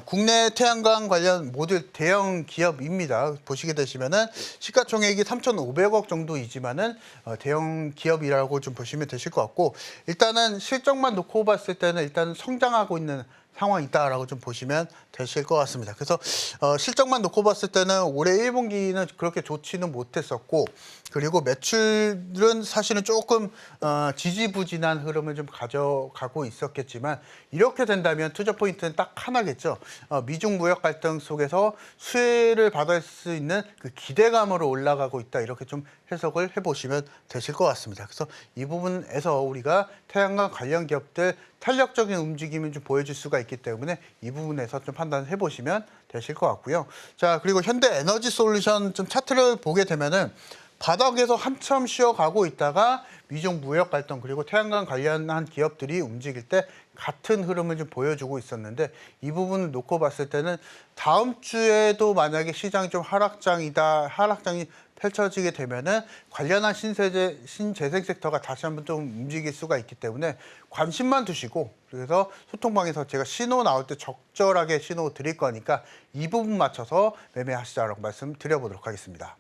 국내 태양광 관련 모듈 대형 기업입니다. 보시게 되시면은 시가총액이 3,500억 정도이지만은 대형 기업이라고 좀 보시면 되실 것 같고 일단은 실적만 놓고 봤을 때는 일단 성장하고 있는 상황이다라고 좀 보시면 되실 것 같습니다. 그래서 실적만 놓고 봤을 때는 올해 1분기는 그렇게 좋지는 못했었고 그리고 매출은 사실은 조금 지지부진한 흐름을 좀 가져가고 있었겠지만 이렇게 된다면 투자 포인트는 딱 하나겠죠. 미중 무역 갈등 속에서 수혜를 받을 수 있는 그 기대감으로 올라가고 있다 이렇게 좀 해석을 해보시면 되실 것 같습니다. 그래서 이 부분에서 우리가 태양광 관련 기업들 탄력적인 움직임을 좀 보여줄 수가 있기 때문에 이 부분에서 좀 판단해 보시면 되실 것 같고요. 자, 그리고 현대 에너지 솔루션 좀 차트를 보게 되면은 바닥에서 한참 쉬어가고 있다가 미중 무역 갈등 그리고 태양광 관련한 기업들이 움직일 때 같은 흐름을 좀 보여주고 있었는데 이 부분을 놓고 봤을 때는 다음 주에도 만약에 시장이 좀 하락장이 펼쳐지게 되면은 관련한 신재생 섹터가 다시 한번 좀 움직일 수가 있기 때문에 관심만 두시고 그래서 소통방에서 제가 신호 나올 때 적절하게 신호 드릴 거니까 이 부분 맞춰서 매매하시자라고 말씀드려보도록 하겠습니다.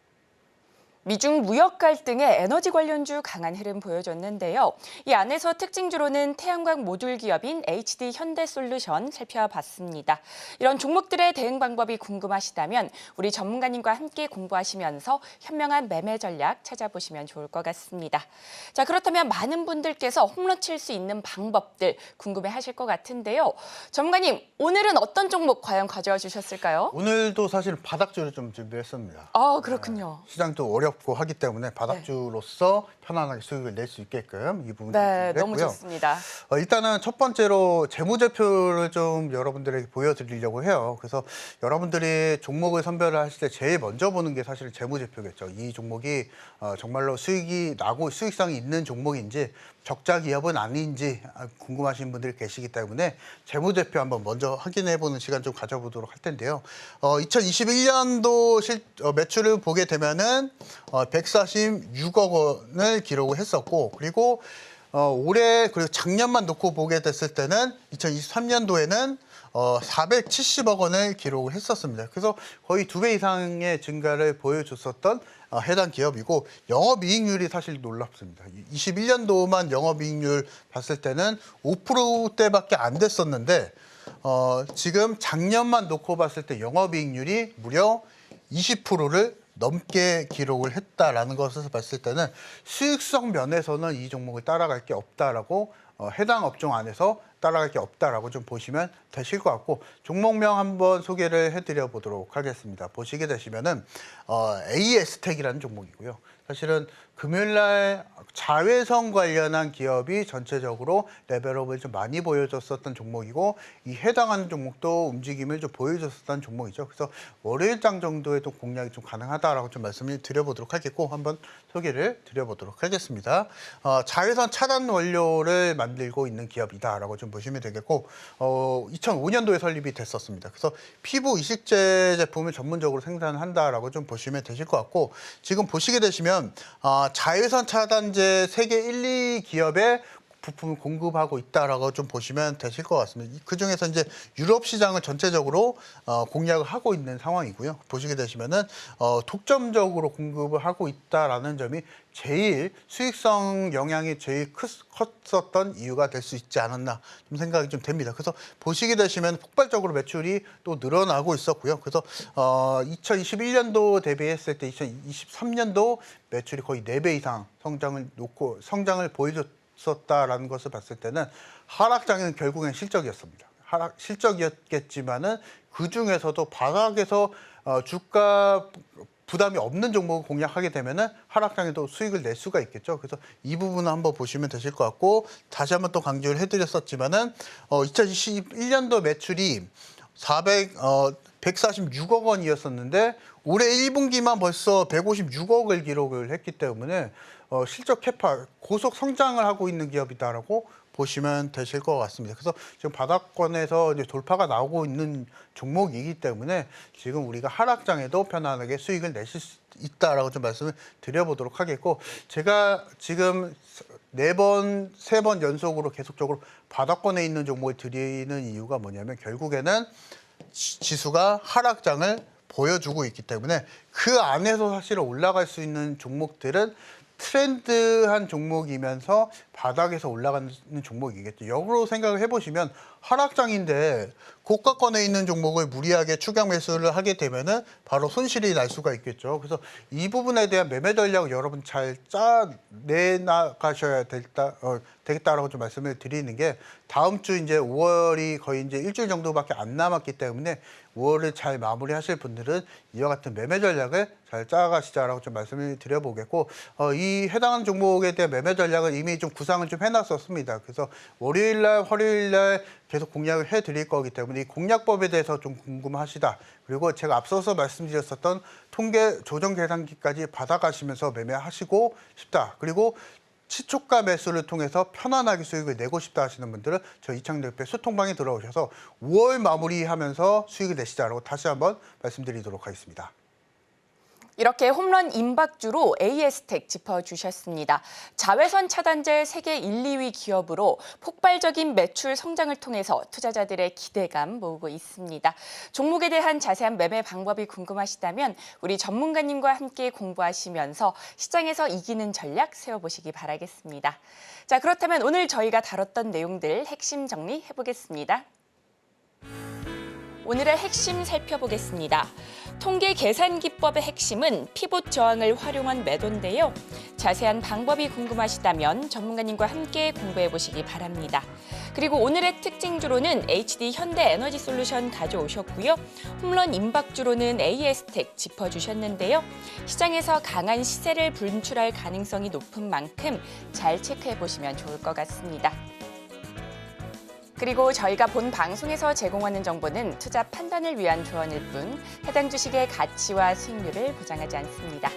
미중 무역 갈등에 에너지 관련주 강한 흐름 보여줬는데요. 이 안에서 특징주로는 태양광 모듈 기업인 HD 현대솔루션 살펴봤습니다. 이런 종목들의 대응 방법이 궁금하시다면 우리 전문가님과 함께 공부하시면서 현명한 매매 전략 찾아보시면 좋을 것 같습니다. 자, 그렇다면 많은 분들께서 홈런 칠 수 있는 방법들 궁금해하실 것 같은데요. 전문가님, 오늘은 어떤 종목 과연 가져와 주셨을까요? 오늘도 사실 바닥주를 좀 준비했습니다. 아, 그렇군요. 시장도 어렵고 어렵고 하기 때문에 바닥주로서 편안하게 수익을 낼 수 있게끔 이 부분 네, 너무 했고요. 좋습니다. 일단은 첫 번째로 재무제표를 좀 여러분들에게 보여드리려고 해요. 그래서 여러분들이 종목을 선별을 하실 때 제일 먼저 보는 게 사실 재무제표겠죠. 이 종목이 정말로 수익이 나고 수익성이 있는 종목인지 적자 기업은 아닌지 궁금하신 분들이 계시기 때문에 재무제표 한번 먼저 확인해보는 시간 좀 가져보도록 할 텐데요. 2021년도 매출을 보게 되면은 146억 원을 기록을 했었고, 그리고 올해 그리고 작년만 놓고 보게 됐을 때는 2023년도에는 470억 원을 기록을 했었습니다. 그래서 거의 2배 이상의 증가를 보여줬었던 해당 기업이고, 영업이익률이 사실 놀랍습니다. 21년도만 영업이익률 봤을 때는 5%대밖에 안 됐었는데 지금 작년만 놓고 봤을 때 영업이익률이 무려 20%를 넘게 기록을 했다라는 것을 봤을 때는 수익성 면에서는 이 종목을 따라갈 게 없다라고 해당 업종 안에서 따라갈 게 없다라고 좀 보시면 되실 것 같고, 종목명 한번 소개를 해드려 보도록 하겠습니다. 보시게 되시면은 AS텍이라는 종목이고요. 사실은 금요일날 자외선 관련한 기업이 전체적으로 레벨업을 좀 많이 보여줬었던 종목이고, 이 해당하는 종목도 움직임을 좀 보여줬었던 종목이죠. 그래서 월요일장 정도의 또 공략이 좀 가능하다라고 좀 말씀을 드려보도록 하겠고, 한번 소개를 드려보도록 하겠습니다. 자외선 차단 원료를 만들고 있는 기업이다라고 좀 보시면 되겠고, 2005년도에 설립이 됐었습니다. 그래서 피부 이식제 제품을 전문적으로 생산한다라고 좀 보시면 되실 것 같고, 지금 보시게 되시면 자외선 차단제 세계 1, 2기업에 부품을 공급하고 있다라고 좀 보시면 되실 것 같습니다. 그 중에서 이제 유럽 시장을 전체적으로 공략을 하고 있는 상황이고요. 보시게 되시면은 독점적으로 공급을 하고 있다라는 점이 제일 수익성 영향이 제일 컸었던 이유가 될 수 있지 않았나 좀 생각이 좀 됩니다. 그래서 보시게 되시면 폭발적으로 매출이 또 늘어나고 있었고요. 그래서 2021년도 대비했을 때 2023년도 매출이 거의 4배 이상 성장을 보여줬었다라는 것을 봤을 때는 하락장은 결국엔 실적이었습니다. 실적이었겠지만은 그 중에서도 바닥에서 주가 부담이 없는 종목을 공략하게 되면은 하락장에도 수익을 낼 수가 있겠죠. 그래서 이 부분을 한번 보시면 되실 것 같고, 다시 한번 또 강조를 해드렸었지만은 2021년도 매출이 146억 원이었었는데 올해 1분기만 벌써 156억을 기록을 했기 때문에 실적 캐파 고속 성장을 하고 있는 기업이다라고 보시면 되실 것 같습니다. 그래서 지금 바닥권에서 이제 돌파가 나오고 있는 종목이기 때문에 지금 우리가 하락장에도 편안하게 수익을 내실 수 있다라고 좀 말씀을 드려보도록 하겠고, 제가 지금 4번, 3번 연속으로 계속적으로 바닥권에 있는 종목을 드리는 이유가 뭐냐면, 결국에는 지수가 하락장을 보여주고 있기 때문에 그 안에서 사실 올라갈 수 있는 종목들은 트렌드한 종목이면서 바닥에서 올라가는 종목이겠죠. 역으로 생각을 해보시면 하락장인데 고가권에 있는 종목을 무리하게 추격 매수를 하게 되면은 바로 손실이 날 수가 있겠죠. 그래서 이 부분에 대한 매매 전략을 여러분 잘 짜내나가셔야 되겠다라고 좀 말씀을 드리는 게, 다음 주 이제 5월이 거의 이제 일주일 정도밖에 안 남았기 때문에 5월을 잘 마무리하실 분들은 이와 같은 매매 전략을 잘 짜가시자라고 좀 말씀을 드려보겠고, 이 해당하는 종목에 대한 매매 전략은 이미 좀 구상을 좀 해놨었습니다. 그래서 월요일날, 화요일날 계속 공략을 해드릴 거기 때문에 이 공략법에 대해서 좀 궁금하시다. 그리고 제가 앞서서 말씀드렸었던 통계 조정 계산기까지 받아가시면서 매매하시고 싶다. 그리고 시초가 매수를 통해서 편안하게 수익을 내고 싶다 하시는 분들은 저희 이창대표의 소통방에 들어오셔서 5월 마무리하면서 수익을 내시자라고 다시 한번 말씀드리도록 하겠습니다. 이렇게 홈런 임박주로 AS텍 짚어주셨습니다. 자외선 차단제 세계 1, 2위 기업으로 폭발적인 매출 성장을 통해서 투자자들의 기대감 모으고 있습니다. 종목에 대한 자세한 매매 방법이 궁금하시다면 우리 전문가님과 함께 공부하시면서 시장에서 이기는 전략 세워보시기 바라겠습니다. 자, 그렇다면 오늘 저희가 다뤘던 내용들 핵심 정리해보겠습니다. 오늘의 핵심 살펴보겠습니다. 통계 계산 기법의 핵심은 피봇 저항을 활용한 매도인데요. 자세한 방법이 궁금하시다면 전문가님과 함께 공부해 보시기 바랍니다. 그리고 오늘의 특징주로는 HD 현대에너지솔루션 가져오셨고요. 홈런 임박주로는 AS텍 짚어주셨는데요. 시장에서 강한 시세를 분출할 가능성이 높은 만큼 잘 체크해 보시면 좋을 것 같습니다. 그리고 저희가 본 방송에서 제공하는 정보는 투자 판단을 위한 조언일 뿐 해당 주식의 가치와 수익률을 보장하지 않습니다.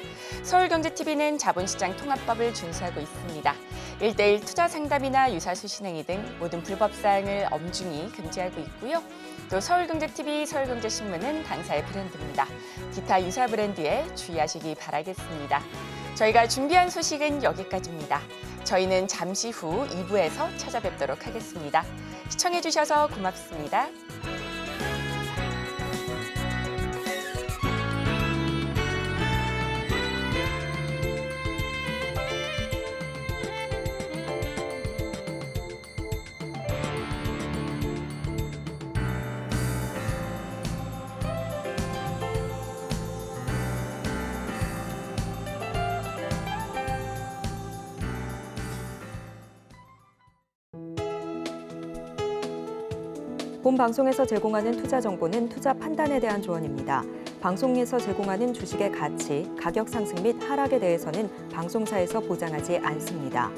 서울경제TV는 자본시장 통합법을 준수하고 있습니다. 1:1 투자 상담이나 유사수 신행위 등 모든 불법 사항을 엄중히 금지하고 있고요. 또 서울경제TV, 서울경제신문은 당사의 브랜드입니다. 기타 유사 브랜드에 주의하시기 바라겠습니다. 저희가 준비한 소식은 여기까지입니다. 저희는 잠시 후 2부에서 찾아뵙도록 하겠습니다. 시청해주셔서 고맙습니다. 본 방송에서 제공하는 투자 정보는 투자 판단에 대한 조언입니다. 방송에서 제공하는 주식의 가치, 가격 상승 및 하락에 대해서는 방송사에서 보장하지 않습니다.